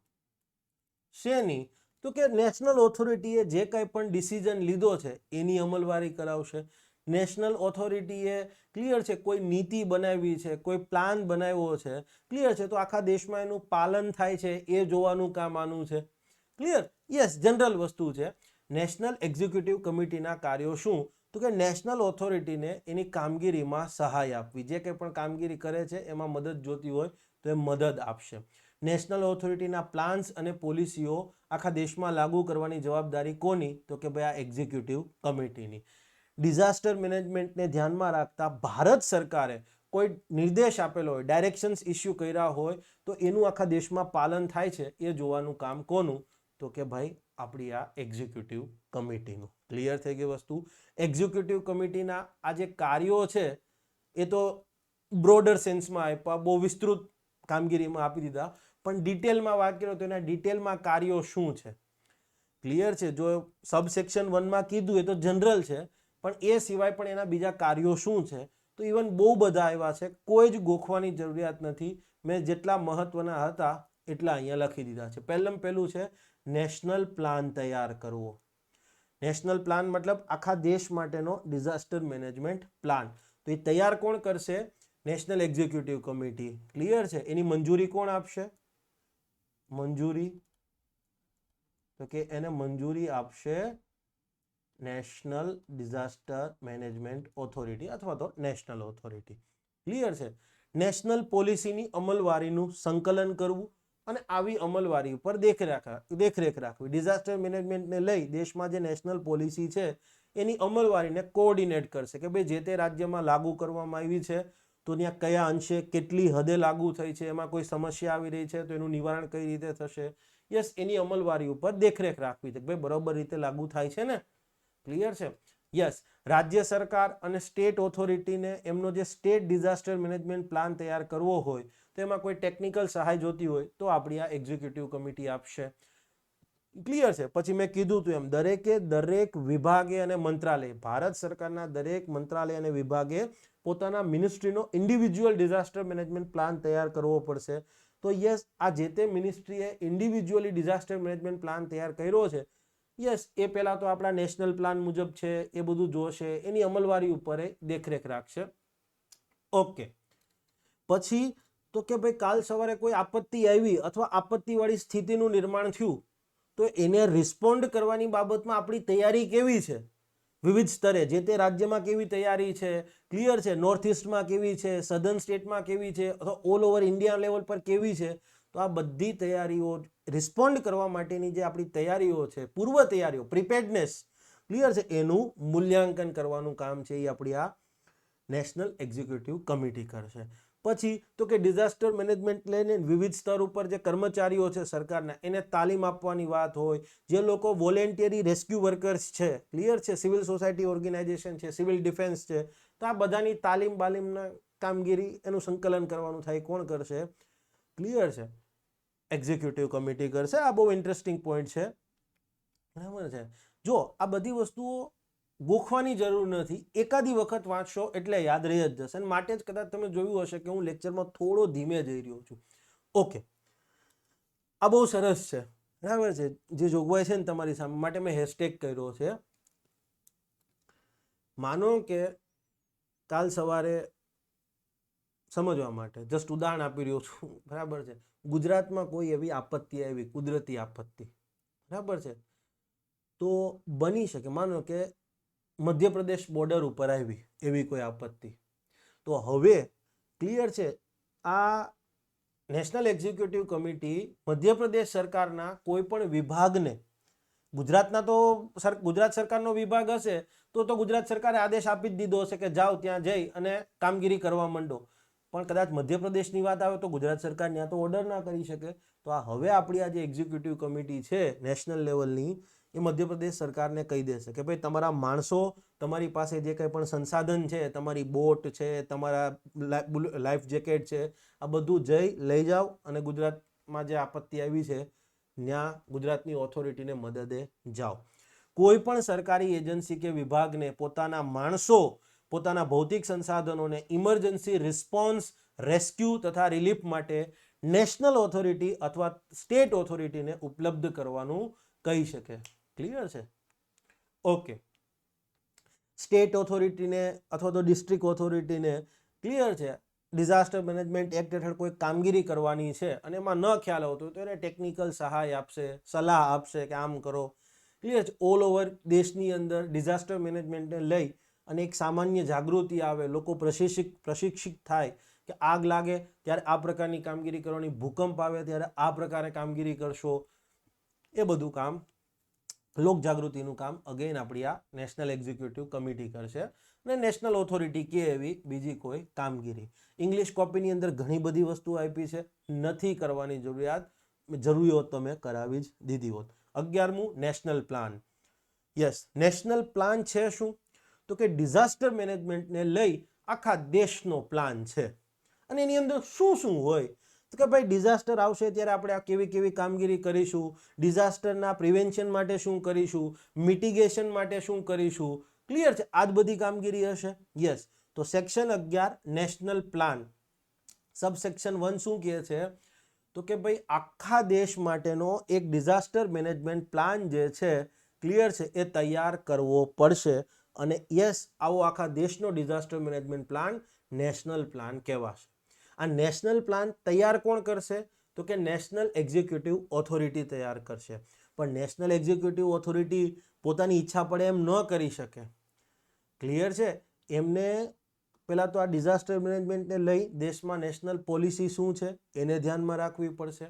શેની? તો કે નેશનલ ઓથોરિટીએ જે કંઈ પણ ડિસિઝન લીધો છે એની અમલવારી કરાવશે. નેશનલ ઓથોરિટીએ ક્લિયર છે કોઈ નીતિ બનાવી છે, કોઈ પ્લાન બનાવ્યો છે, ક્લિયર છે, તો આખા દેશમાં એનું પાલન થાય છે એ જોવાનું કામ આનું છે. ક્લિયર? યસ, જનરલ વસ્તુ છે. નેશનલ એક્ઝિક્યુટિવ કમિટીના કાર્યો શું? તો કે નેશનલ ઓથોરિટીને એની કામગીરીમાં સહાય આપવી. જે કંઈ પણ કામગીરી કરે છે એમાં મદદ જોતી હોય તો એ મદદ આપશે. નેશનલ ઓથોરિટીના પ્લાન્સ અને પોલિસીઓ આખા દેશમાં લાગુ કરવાની જવાબદારી કોની? તો કે ભાઈ આ એક્ઝિક્યુટિવ કમિટીની. ડિઝાસ્ટર મેનેજમેન્ટને ધ્યાનમાં રાખતા ભારત સરકારે કોઈ નિર્દેશ આપેલો હોય, ડાયરેક્શન્સ ઇસ્યુ કર્યા હોય તો એનું આખા દેશમાં પાલન થાય છે એ જોવાનું કામ કોનું? તો કે ભાઈ આપણી આ એક્ઝિક્યુટિવ કમિટીનું. ક્લિયર થઈ ગઈ વસ્તુ? એક્ઝિક્યુટિવ કમિટીના આ જે કાર્યો છે એ તો બ્રોડર સેન્સમાં આપ્યા, બહુ વિસ્તૃત કામગીરીમાં આપી દીધા, પણ ડિટેલમાં વાત કરીએ તો એના ડિટેલમાં કાર્યો શું છે? ક્લિયર છે? જો સબસેક્શન 1માં કીધું એ તો જનરલ છે, પણ એ સિવાય પણ એના બીજા કાર્યો શું છે? તો ઇવન બહુ બધા આવ્યા છે, કોઈ જ ગોખવાની જરૂરિયાત નથી. મેં જેટલા મહત્વના હતા એટલા અહીંયા લખી દીધા છે. પહેલું છે નેશનલ પ્લાન તૈયાર કરવો. નેશનલ પ્લાન મતલબ આખા દેશ માટેનો ડિઝાસ્ટર મેનેજમેન્ટ પ્લાન. તો એ તૈયાર કોણ કરશે? National executive committee. ક્લિયર છે? એની મંજૂરી કોણ આપશે? મંજૂરી તો કે એને મંજૂરી આપશે નેશનલ ડિઝાસ્ટર મેનેજમેન્ટ ઓથોરિટી અથવા તો નેશનલ ઓથોરિટી. ક્લિયર છે? નેશનલ પોલિસીની અમલવારીનું સંકલન કરવું અને આવી અમલવારી ઉપર દેખરેખ રાખવી. ડિઝાસ્ટર મેનેજમેન્ટને લઈ દેશમાં જે નેશનલ પોલિસી છે એની અમલવારીને કોઓર્ડિનેટ કરશે કે ભાઈ જે તે રાજ્યમાં લાગુ કરવામાં આવી છે તો ત્યાં કયા અંશે કેટલી હદે લાગુ થઈ છે, એમાં કોઈ સમસ્યા આવી રહી છે તો એનું નિવારણ કઈ રીતે થશે. યસ, એની અમલવારી ઉપર દેખરેખ રાખવી છે કે ભાઈ બરોબર રીતે લાગુ થાય છે ને. ક્લિયર છે? યસ, રાજ્ય સરકાર અને સ્ટેટ ઓથોરિટીને એમનો જે સ્ટેટ ડિઝાસ્ટર મેનેજમેન્ટ પ્લાન તૈયાર કરવો હોય તો એમાં કોઈ ટેકનિકલ સહાય જોતી હોય તો આપણી આ એક્ઝિક્યુટિવ કમિટી આપશે. ક્લિયર છે? પછી મેં કીધું હતું એમ દરેક વિભાગે અને મંત્રાલય, ભારત સરકારના દરેક મંત્રાલય અને વિભાગે પોતાના મિનિસ્ટ્રીનો ઇન્ડિવિજ્યુઅલ ડિઝાસ્ટર મેનેજમેન્ટ પ્લાન તૈયાર કરવો પડશે. તો યસ, આ જે તે મિનિસ્ટ્રીએ ઇન્ડિવિજ્યુઅલી ડિઝાસ્ટર મેનેજમેન્ટ પ્લાન તૈયાર કર્યો છે, યસ, એ પહેલા તો આપણા નેશનલ પ્લાન મુજબ છે એ બધું જોશે, એની અમલવારી ઉપર દેખરેખ રાખશે. ઓકે. પછી તો કે ભાઈ કાલ સવારે કોઈ આપત્તિ આવી અથવા આપત્તિવાળી સ્થિતિનું નિર્માણ થયું તો એને રિસ્પોન્ડ કરવાની બાબતમાં આપણી તૈયારી કેવી છે? વિવિધ સ્તરે જે તે રાજ્યમાં કેવી તૈયારી છે? ક્લિયર છે? નોર્થ ઇસ્ટમાં કેવી છે, સધર્ન સ્ટેટમાં કેવી છે, અથવા ઓલ ઓવર ઇન્ડિયા લેવલ પર કેવી છે? તો આ બધી તૈયારીઓ રિસ્પોન્ડ કરવા માટેની જે આપણી તૈયારીઓ છે, પૂર્વ તૈયારીઓ, પ્રિપેર્ડનેસ, ક્લિયર છે, એનું મૂલ્યાંકન કરવાનું કામ છે એ આપણી આ નેશનલ એક્ઝિક્યુટિવ કમિટી કરશે. પછી તો કે ડિઝાસ્ટર મેનેજમેન્ટ લઈને વિવિધ સ્તર ઉપર જે કર્મચારીઓ છે સરકારના એને તાલીમ આપવાની વાત હોય, જે લોકો વોલેન્ટિયરી રેસ્ક્યુ વર્કર્સ છે, ક્લિયર છે, સિવિલ સોસાયટી ઓર્ગેનાઇઝેશન છે, સિવિલ ડિફેન્સ છે, તો આ બધાની બાલીમના કામગીરી એનું સંકલન કરવાનું થાય કોણ કરશે? ક્લિયર છે? એક્ઝિક્યુટિવ કમિટી કરશે. આ બહુ ઇન્ટરેસ્ટિંગ પોઈન્ટ છે. બરાબર છે? જો આ બધી વસ્તુઓ ગોખવાની જરૂર નથી, એકાદી વખત વાંચશો એટલે યાદ રહી જ જશે. અને માટે જ કદાચ તમે જોયું હશે કે હું લેક્ચરમાં થોડો ધીમે જઈ રહ્યો છું. ઓકે, આ બહુ સરસ છે. બરાબર છે? જે જોગવાઈ છે ને તમારી સામે માટે મેં હેશટેગ કર્યો છે. માનો કે કાલ સવારે સમજવા માટે જસ્ટ ઉદાહરણ આપી રહ્યો છું. બરાબર છે? ગુજરાતમાં કોઈ એવી આપત્તિ આવી, કુદરતી આપત્તિ, બરાબર છે, તો બની શકે માનો કે મધ્યપ્રદેશ બોર્ડર ઉપર આવી એવી કોઈ આપત્તિ, તો હવે ક્લિયર છે આ નેશનલ એક્ઝિક્યુટિવ કમિટી મધ્યપ્રદેશ સરકારના કોઈ પણ વિભાગને, ગુજરાતના તો ગુજરાત સરકારનો વિભાગ હશે તો ગુજરાત સરકારે આદેશ આપી જ દીધો હશે કે જાઓ ત્યાં જઈ અને કામગીરી કરવા માંડો, પણ કદાચ મધ્યપ્રદેશની વાત આવે તો ગુજરાત સરકાર ત્યાં તો ઓર્ડર ના કરી શકે. તો આ હવે આપણી આ જે એક્ઝિક્યુટિવ કમિટી છે નેશનલ લેવલની, એ મધ્યપ્રદેશ સરકારને કહી દેશે કે ભાઈ તમારા માણસો, તમારી પાસે જે કંઈ પણ સંસાધન છે, તમારી બોટ છે, તમારા લાઈફ જેકેટ છે, આ બધું જઈ લઈ જાઓ અને ગુજરાતમાં જે આપત્તિ આવી છે ત્યાં ગુજરાતની ઓથોરિટીને મદદે જાઓ. કોઈ પણ સરકારી એજન્સી કે વિભાગને પોતાના માણસો, પોતાના ભૌતિક સંસાધનોને ઇમરજન્સી રિસ્પોન્સ, રેસ્ક્યુ તથા રિલીફ માટે નેશનલ ઓથોરિટી અથવા સ્ટેટ ઓથોરિટીને ઉપલબ્ધ કરવાનું કહી શકે. ક્લિયર છે? ઓકે. સ્ટેટ ઓથોરિટીને અથવા તો ડિસ્ટ્રિક્ટ ઓથોરિટીને ક્લિયર છે ડિઝાસ્ટર મેનેજમેન્ટ એક્ટ હેઠળ કોઈ કામગીરી કરવાની છે અને એમાં ન ખ્યાલ આવતો તો એને ટેકનિકલ સહાય આપશે, સલાહ આપશે કે આમ કરો. ક્લિયર છે? ઓલ ઓવર દેશની અંદર ડિઝાસ્ટર મેનેજમેન્ટને લઈ અને એક સામાન્ય જાગૃતિ આવે, લોકો પ્રશિક્ષિત થાય કે આગ લાગે ત્યારે આ પ્રકારની કામગીરી કરવાની, ભૂકંપ આવે ત્યારે આ પ્રકારે કામગીરી કરશો. એ બધું કામ, લોકજાગૃતિનું કામ અગેન આપણી આ નેશનલ એક્ઝિક્યુટિવ કમિટી કરશે અને નેશનલ ઓથોરિટી કે એવી બીજી કોઈ કામગીરી. ઇંગ્લિશ કોપીની અંદર ઘણી બધી વસ્તુઓ આપી છે, નથી કરવાની જરૂરિયાત તો મેં કરાવી જ દીધી હોત. 11મું national plan. Yes, national plan છે શું? તો કે ડિઝાસ્ટર મેનેજમેન્ટને લઈ આખા દેશનો પ્લાન છે. અને એની અંદર શું શું હોય તો કે ભાઈ ડિઝાસ્ટર આવશે ત્યારે આપણે આ કેવી કેવી કામગીરી કરીશું, ડિઝાસ્ટરના પ્રિવેન્શન માટે શું કરીશું, મિટિગેશન માટે શું કરીશું. ક્લિયર છે? આ જ બધી કામગીરી હશે. યસ. તો સેક્શન 11 નેશનલ પ્લાન, સબસેક્શન 1 શું કહે છે તો કે ભાઈ આખા દેશ માટેનો એક ડિઝાસ્ટર મેનેજમેન્ટ પ્લાન જે છે, ક્લિયર છે, એ તૈયાર કરવો પડશે. અને યસ, આવો આખા દેશનો disaster management plan national plan કહેવાશે. આ નેશનલ પ્લાન તૈયાર કોણ કરશે તો કે નેશનલ એક્ઝિક્યુટિવ ઓથોરિટી તૈયાર કરશે. પણ નેશનલ એક્ઝિક્યુટિવ ઓથોરિટી પોતાની ઈચ્છા પડે એમ ન કરી શકે. ક્લિયર છે? એમને પહેલાં તો આ ડિઝાસ્ટર મેનેજમેન્ટને લઈ દેશમાં નેશનલ પોલિસી શું છે એને ધ્યાનમાં રાખવી પડશે.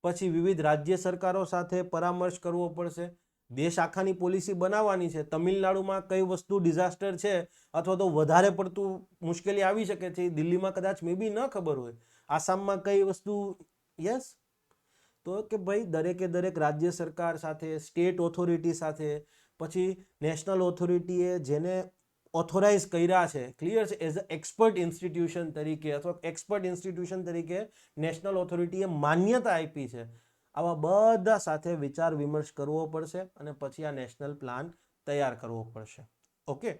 પછી વિવિધ રાજ્ય સરકારો સાથે પરામર્શ કરવો પડશે. દેશ આખાની પોલિસી બનાવવાની છે. તમિલનાડુમાં કઈ વસ્તુ ડિઝાસ્ટર છે અથવા તો વધારે પડતું મુશ્કેલી આવી શકે છે, દિલ્હીમાં કદાચ મે બી ન ખબર હોય, આસામમાં કઈ વસ્તુ. યસ. તો કે ભાઈ દરેકે દરેક રાજ્ય સરકાર સાથે, સ્ટેટ ઓથોરિટી સાથે, પછી નેશનલ ઓથોરિટીએ જેને ઓથોરાઇઝ કર્યા છે, ક્લિયર છે, એઝ અ એક્સપર્ટ ઇન્સ્ટિટ્યુશન તરીકે અથવા એક્સપર્ટ ઇન્સ્ટિટ્યુશન તરીકે નેશનલ ઓથોરિટીએ માન્યતા આપી છે, આવા બધા સાથે વિચાર વિમર્શ કરવો પડશે અને પછી આ નેશનલ પ્લાન તૈયાર કરવો પડશે. ઓકે.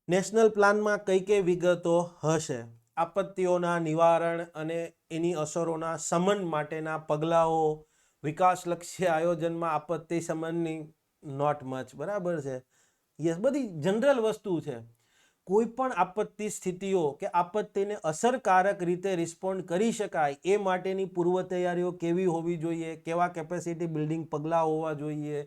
નેશનલ પ્લાનમાં કઈ કઈ વિગતો હશે? આપત્તિઓના નિવારણ અને એની અસરોના શમન માટેના પગલાઓ, વિકાસલક્ષી આયોજનમાં આપત્તિ શમનની નોટ મચ, બરાબર છે. યસ, બધી જનરલ વસ્તુ છે. કોઈ પણ આપત્તિ સ્થિતિઓ કે આપત્તિને અસરકારક રીતે રિસ્પોન્ડ કરી શકાય એ માટેની પૂર્વ તૈયારીઓ કેવી હોવી જોઈએ, કેવા કેપેસિટી બિલ્ડિંગ પગલાં હોવા જોઈએ.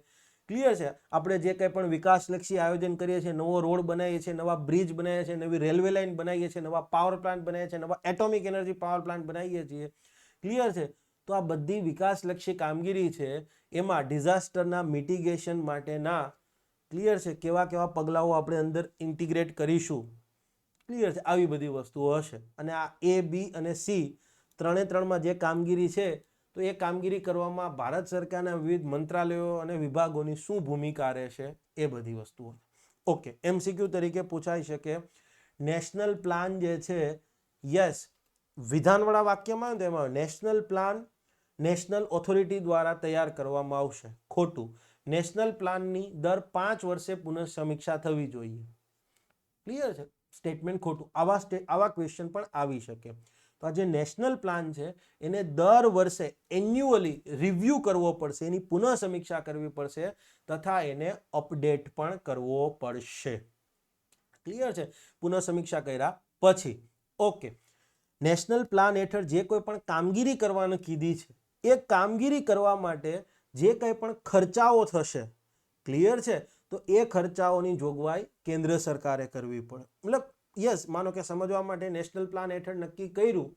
ક્લિયર છે? આપણે જે કંઈ પણ વિકાસલક્ષી આયોજન કરીએ છીએ, નવો રોડ બનાવીએ છીએ, નવા બ્રિજ બનાવીએ છીએ, નવી રેલવે લાઇન બનાવીએ છીએ, નવા પાવર પ્લાન્ટ બનાવીએ છીએ, નવા એટોમિક એનર્જી પાવર પ્લાન્ટ બનાવીએ છીએ. ક્લિયર છે? તો આ બધી વિકાસલક્ષી કામગીરી છે, એમાં ડિઝાસ્ટરના મિટિગેશન માટેના, ક્લિયર છે, કેવા કેવા પગલાઓ આપણે અંદર ઇન્ટિગ્રેટ કરીશું. ક્લિયર છે? આવી બધી વસ્તુઓ હશે. અને આ A, B અને C ત્રણે ત્રણમાં જે કામગીરી છે, તો એ કામગીરી કરવામાં ભારત સરકારના વિવિધ મંત્રાલયો અને વિભાગોની શું ભૂમિકા રહેશે એ બધી વસ્તુઓ. ઓકે. MCQ તરીકે પૂછાઈ શકે નેશનલ પ્લાન જે છે, યસ, વિધાનવાળા વાક્યમાં આવે તો એમાં નેશનલ પ્લાન નેશનલ ઓથોરિટી દ્વારા તૈયાર કરવામાં આવશે. ખોટું. નેશનલ પ્લાનની દર 5 વર્ષે પુનઃ સમીક્ષા થવી જોઈએ. ક્લિયર છે? સ્ટેટમેન્ટ ખોટું. આવા ક્વેશ્ચન પણ આવી શકે. તો આ જે નેશનલ પ્લાન છે એને દર વર્ષે એન્યુઅલી રિવ્યૂ કરવો પડશે, એની પુનઃ સમીક્ષા કરવી પડશે તથા એને અપડેટ પણ કરવો પડશે. ક્લિયર છે? પુનઃ સમીક્ષા કર્યા પછી. ઓકે. નેશનલ પ્લાન હેઠળ જે કોઈ પણ કામગીરી કરવાનું કીધી છે, એ કામગીરી કરવા માટે જે કંઈ પણ ખર્ચાઓ થશે, ક્લિયર છે, તો એ ખર્ચાઓની જોગવાઈ કેન્દ્ર સરકારે કરવી પડે. મતલબ યસ, માનો કે સમજવા માટે નેશનલ પ્લાન હેઠળ નક્કી કર્યું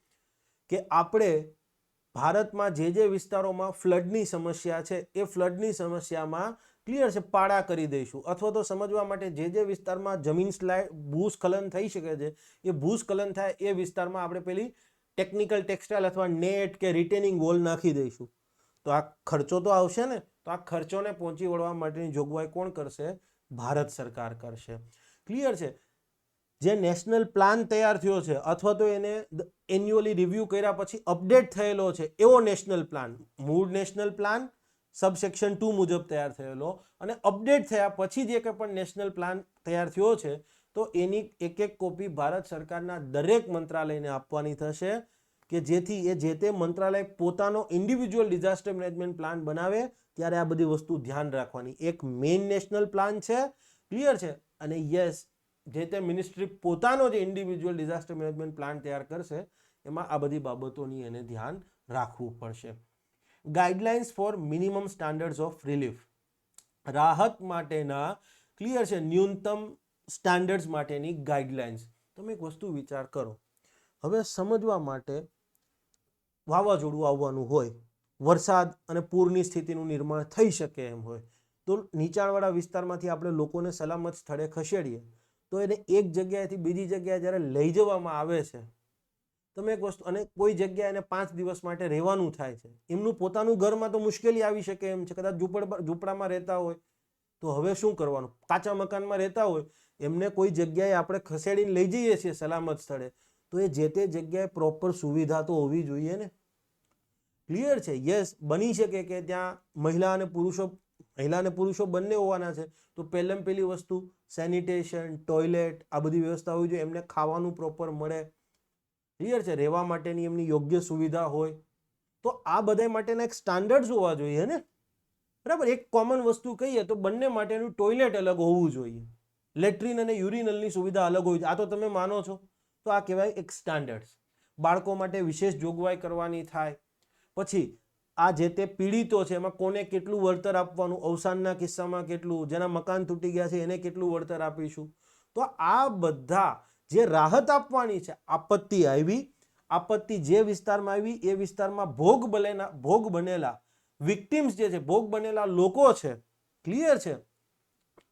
કે આપણે ભારતમાં જે વિસ્તારોમાં ફ્લડની સમસ્યા છે એ ફ્લડની સમસ્યામાં ક્લિયર છે પાડા કરી દઈશું, અથવા તો સમજવા માટે જે વિસ્તારમાં જમીન સ્લાઇડ ભૂસ્ખલન થઈ શકે છે એ ભૂસ્ખલન થાય એ વિસ્તારમાં આપણે પેલી ટેકનિકલ ટેક્સટાઇલ અથવા નેટ કે રિટેનિંગ વોલ નાખી દઈશું. તો આ ખર્ચો તો આવશે ને, તો આ ખર્ચોને પહોંચી વળવા માટેની જોગવાઈ કોણ કરશે? ભારત સરકાર કરશે. ક્લિયર છે? જે નેશનલ પ્લાન તૈયાર થયો છે અથવા તો એને એન્યુઅલી રિવ્યૂ કર્યા પછી અપડેટ થયેલો છે એવો નેશનલ પ્લાન, મૂળ નેશનલ પ્લાન સબસેક્શન 2 મુજબ તૈયાર થયેલો અને અપડેટ થયા પછી જે કંઈ પણ નેશનલ પ્લાન તૈયાર થયો છે તો એની એક કોપી ભારત સરકારના દરેક મંત્રાલયને આપવાની થશે કે જેથી એ જે તે મંત્રાલય પોતાનો ઇન્ડિવિજ્યુઅલ ડિઝાસ્ટર મેનેજમેન્ટ પ્લાન બનાવે ત્યારે આ બધી વસ્તુ ધ્યાન રાખવાની. એક મેઇન નેશનલ પ્લાન છે, ક્લિયર છે, અને યસ જે તે મિનિસ્ટ્રી પોતાનો જે ઇન્ડિવિજ્યુઅલ ડિઝાસ્ટર મેનેજમેન્ટ પ્લાન તૈયાર કરશે એમાં આ બધી બાબતોની એને ધ્યાન રાખવું પડશે. Guidelines for minimum standards of relief, રાહત માટેના ક્લિયર છે ન્યૂનતમ સ્ટાન્ડર્ડ્સ માટેની ગાઈડલાઇન્સ. તમે એક વસ્તુ વિચાર કરો, હવે સમજવા માટે વાવાઝોડું આવવાનું હોય, વરસાદ અને પૂરની સ્થિતિનું નિર્માણ થઈ શકે એમ હોય તો નીચાણવાળા વિસ્તારમાંથી આપણે લોકોને સલામત સ્થળે ખસેડીએ તો એને એક જગ્યાએથી બીજી જગ્યાએ જ્યારે લઈ જવામાં આવે છે, તમે એક વસ્તુ, અને કોઈ જગ્યાએ એને 5 દિવસ માટે રહેવાનું થાય છે, એમનું પોતાનું ઘરમાં તો મુશ્કેલી આવી શકે એમ છે, કદાચ ઝૂંપડામાં રહેતા હોય તો હવે શું કરવાનું? કાચા મકાનમાં રહેતા હોય એમને કોઈ જગ્યાએ આપણે ખસેડીને લઈ જઈએ છીએ સલામત સ્થળે તો એ જે તે જગ્યાએ પ્રોપર સુવિધા તો હોવી જોઈએ ને. ક્લિયર છે? યસ, બની શકે કે ત્યાં મહિલા અને પુરુષો બંને હોવાના છે તો પહેલી વસ્તુ સેનિટેશન, ટોયલેટ, આ બધી વ્યવસ્થા હોવી જોઈએ, એમને ખાવાનું પ્રોપર મળે, ક્લિયર છે, રહેવા માટેની એમની યોગ્ય સુવિધા હોય, તો આ બધા માટેના એક સ્ટાન્ડર્ડ્સ હોવા જોઈએ ને, બરાબર. એક કોમન વસ્તુ કહીએ તો બંને માટેનું ટોયલેટ અલગ હોવું જોઈએ, લેટ્રિન અને યુરિનલની સુવિધા અલગ હોવી જોઈએ. આ તો તમે માનો છો, તો આ કહેવાય એક સ્ટાન્ડર્ડ્સ. બાળકો માટે વિશેષ જોગવાઈ કરવાની થાય. પછી આ જે તે પીડિતો છે એમાં કોને કેટલું વળતર આપવાનું, અવસાનના કિસ્સામાં કેટલું, જેના મકાન તૂટી ગયા છે એને કેટલું વળતર આપીશું. તો આ બધા જે રાહત આપવાની છે, આપત્તિ જે વિસ્તારમાં આવી એ વિસ્તારમાં ભોગ બનેલા વિક્ટિમ્સ જે છે, ભોગ બનેલા લોકો છે, ક્લિયર છે,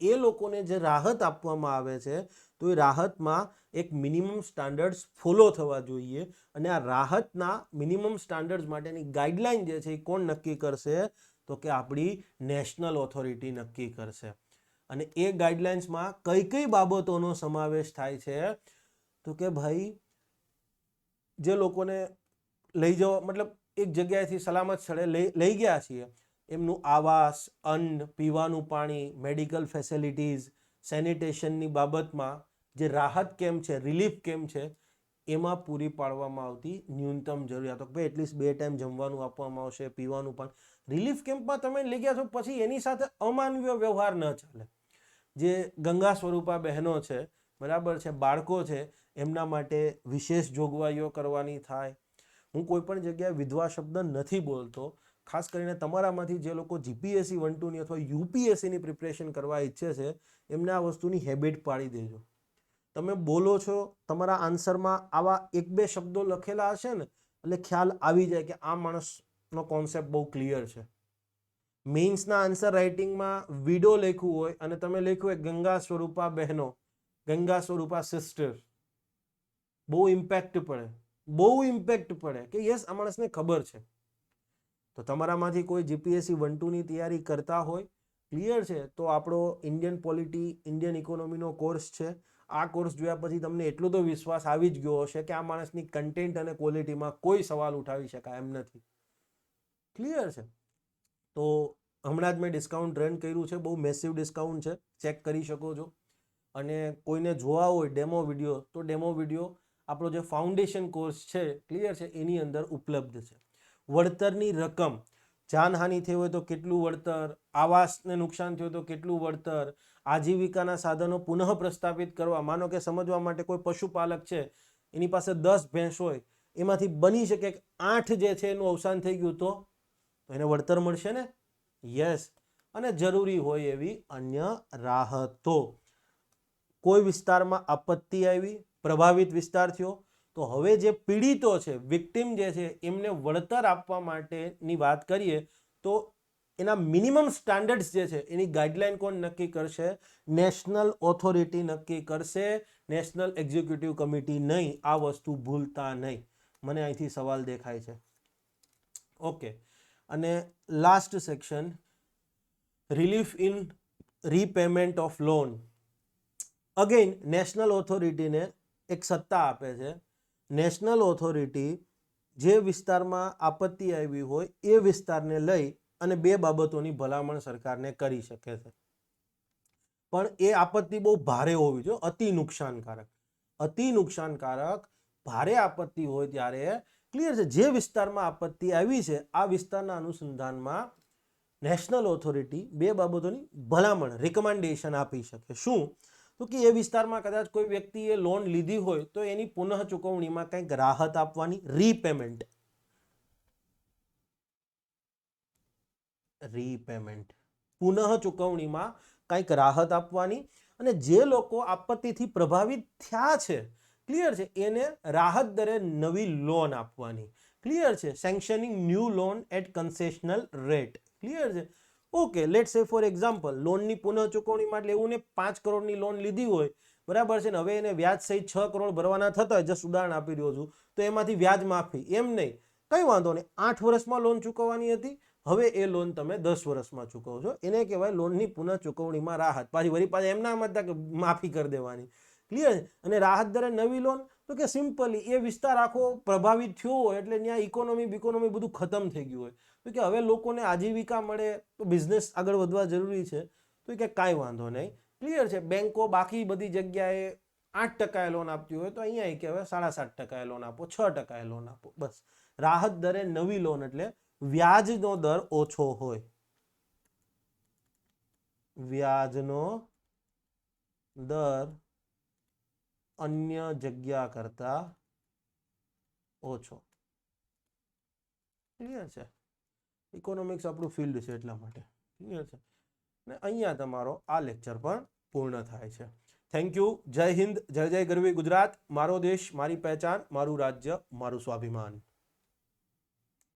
એ લોકોને જે રાહત આપવામાં આવે છે તો એ રાહતમાં એક મિનિમમ સ્ટાન્ડર્ડ્સ ફોલો થવા જોઈએ અને આ રાહતના મિનિમમ સ્ટાન્ડર્ડ્સ માટેની ગાઈડલાઈન જે છે એ કોણ નક્કી કરશે? તો કે આપણી નેશનલ ઓથોરિટી નક્કી કરશે. અને એ ગાઈડલાઇન્સમાં કઈ બાબતોનો સમાવેશ થાય છે? તો કે ભાઈ જે લોકોને લઈ જવા, મતલબ એક જગ્યાએથી સલામત સ્થળે લઈ ગયા છીએ, એમનું આવાસ, અન્ન, પીવાનું પાણી, મેડિકલ ફેસિલિટીઝ, સેનિટેશનની બાબતમાં જે રાહત કેમ્પ છે, રિલીફ કેમ્પ છે, એમાં પૂરી પાડવામાં આવતી ન્યૂનતમ જરૂરિયાતો, ભાઈ એટલીસ્ટ 2 ટાઈમ જમવાનું આપવામાં આવશે, પીવાનું પાણી. રિલીફ કેમ્પમાં તમે લઈ ગયા છો પછી એની સાથે અમાનવીય વ્યવહાર ન ચાલે. જે ગંગા સ્વરૂપા બહેનો છે, બરાબર છે, બાળકો છે, એમના માટે વિશેષ જોગવાઈઓ કરવાની થાય. હું કોઈ પણ જગ્યાએ વિધવા શબ્દ નથી બોલતો, ખાસ કરીને તમારામાંથી જે લોકો જીપીએસસી 1-2ની અથવા યુપીએસસીની પ્રિપરેશન કરવા ઈચ્છે છે એમને આ વસ્તુની હેબિટ પાડી દેજો. તમે બોલો છો, તમારા આન્સરમાં આવા 1-2 શબ્દો લખેલા હશે ને એટલે ખ્યાલ આવી જાય કે આ માણસનો કોન્સેપ્ટ બહુ ક્લિયર છે. મેઇન્સના આન્સર રાઇટિંગમાં વિડો લખ્યું હોય અને તમે લખ્યું હોય ગંગા સ્વરૂપા બહેનો, ગંગા સ્વરૂપા સિસ્ટર, બહુ ઇમ્પેક્ટ પડે કે યસ આ માણસને ખબર છે. તો તમારામાંથી કોઈ જીપીએસસી 1-2ની તૈયારી કરતા હોય, ક્લિયર છે, તો આપણો ઇન્ડિયન પોલિટી, ઇન્ડિયન ઇકોનોમીનો કોર્સ છે. આ કોર્સ જોયા પછી તમને એટલો તો વિશ્વાસ આવી જ ગયો હશે કે આ માણસની કન્ટેન્ટ અને ક્વોલિટીમાં કોઈ સવાલ ઉઠાવી શકાય એમ નથી. ક્લિયર છે? તો હમણાં જ મેં ડિસ્કાઉન્ટ રન કર્યું છે, બહુ મેસિવ ડિસ્કાઉન્ટ છે, ચેક કરી શકો છો. અને કોઈને જોવા હોય ડેમો વિડીયો તો ડેમો વિડીયો આપણો જે ફાઉન્ડેશન કોર્સ છે, ક્લિયર છે, એની અંદર ઉપલબ્ધ છે. વળતરની રકમ, જાનહાનિ થઈ હોય તો કેટલું વળતર, આવાસને નુકસાન થયું તો કેટલું વળતર, આજીવિકાના સાધનો પુનઃ પ્રસ્થાપિત કરવા, માનો કે સમજવા માટે કોઈ પશુપાલક છે એની પાસે 10 ભેંસ હોય, એમાંથી બની શકે કે 8 જે છે એનું અવસાન થઈ ગયું તો એને વળતર મળશે ને? યસ. અને જરૂરી હોય એવી અન્ય રાહતો. કોઈ વિસ્તારમાં આપત્તિ આવી, પ્રભાવિત વિસ્તાર થયો. તો હવે જે પીડિતો છે, વિક્ટિમ જે છે, એમને વળતર આપવા માટેની વાત કરીએ તો એના મિનિમમ સ્ટાન્ડર્ડ્સ જે છે એની ગાઈડલાઈન કોણ નક્કી કરશે? નેશનલ ઓથોરિટી નક્કી કરશે, નેશનલ એક્ઝિક્યુટિવ કમિટી નહીં. આ વસ્તુ ભૂલતા નહીં. મને અહીંથી સવાલ દેખાય છે. ઓકે, અને last section, relief in repayment of loan. Again national ઓથોરિટીને એક સત્તા આપે છે. નેશનલ ઓથોરિટી જે વિસ્તારમાં આપત્તિ આવી હોય એ વિસ્તારને લઈ અને બે બાબતોની ભલામણ સરકારને કરી શકે છે. પણ એ આપત્તિ બહુ ભારે હોવી જોઈએ, અતિ નુકસાનકારક. અતિ નુકસાનકારક ભારે આપત્તિ હોય ત્યારે ક્લિયર છે, જે વિસ્તારમાં આપત્તિ આવી છે આ વિસ્તારના અનુસંધાનમાં નેશનલ ઓથોરિટી બે બાબતોની ભલામણ, રિકમેન્ડેશન આપી શકે. શું? તો કે એ વિસ્તારમાં કદાચ કોઈ વ્યક્તિએ લોન લીધી હોય તો એની પુનઃ ચૂકવણીમાં કંઈક રાહત આપવાની, રીપેમેન્ટ. પુનઃ ચૂકવણીમાં કંઈક રાહત આપવાની, અને જે લોકો આપત્તિથી પ્રભાવિત થયા છે, ક્લિયર છે, એને રાહત દરે નવી લોન આપવાની. ક્લિયર છે, sanctioning new loan at concessional rate. Clear છે. Okay, let say for example, લોનની પુનઃ ચૂકવણી માટે એવું ને 5 કરોડની લોન લીધી હોય, બરાબર છે ને, હવે એને વ્યાજ સહિત 6 કરોડ ભરવાના થતા હોય, જસ્ટ ઉદાહરણ આપી રહ્યો છું, તો એમાંથી વ્યાજ માફી. એમ નહીં, કંઈ વાંધો નહીં, 8 વર્ષમાં લોન ચૂકવવાની હતી, હવે એ લોન તમે 10 વર્ષમાં ચૂકવો છો. એને કહેવાય લોનની પુનઃ ચૂકવણીમાં રાહત. પાછી એમના મત કે માફી કરી દેવાની. ક્લિયર. અને રાહત દરે નવી લોન, તો કે સિમ્પલી એ વિસ્તાર આખો પ્રભાવિત થયો હોય એટલે ત્યાં ઇકોનોમી બધું ખતમ થઈ ગયું હોય, તો કે હવે લોકોને આજીવિકા મળે તો બિઝનેસ આગળ વધવા જરૂરી છે, તો કે કાંઈ વાંધો નહીં. ક્લિયર છે. બેંકો બાકી બધી જગ્યાએ 8% લોન આપતી હોય તો અહીંયા કહેવાય 7.5% લોન આપો, 6% લોન આપો. બસ રાહત દરે નવી લોન એટલે વ્યાજનો દર ઓછો હોય. વ્યાજનો દર અન્ય જગ્યા કરતા ઓછો. ક્લિયર છે. ઇકોનોમિક્સ આપણું ફિલ્ડ છે એટલા માટે. ક્લિયર છે. ને અહીંયા તમારો આ લેક્ચર પણ પૂર્ણ થાય છે. Thank you. જય હિન્દ, જય જય ગરવી ગુજરાત. મારો દેશ, મારી પહેચાન, મારું રાજ્ય, મારું સ્વાભિમાન.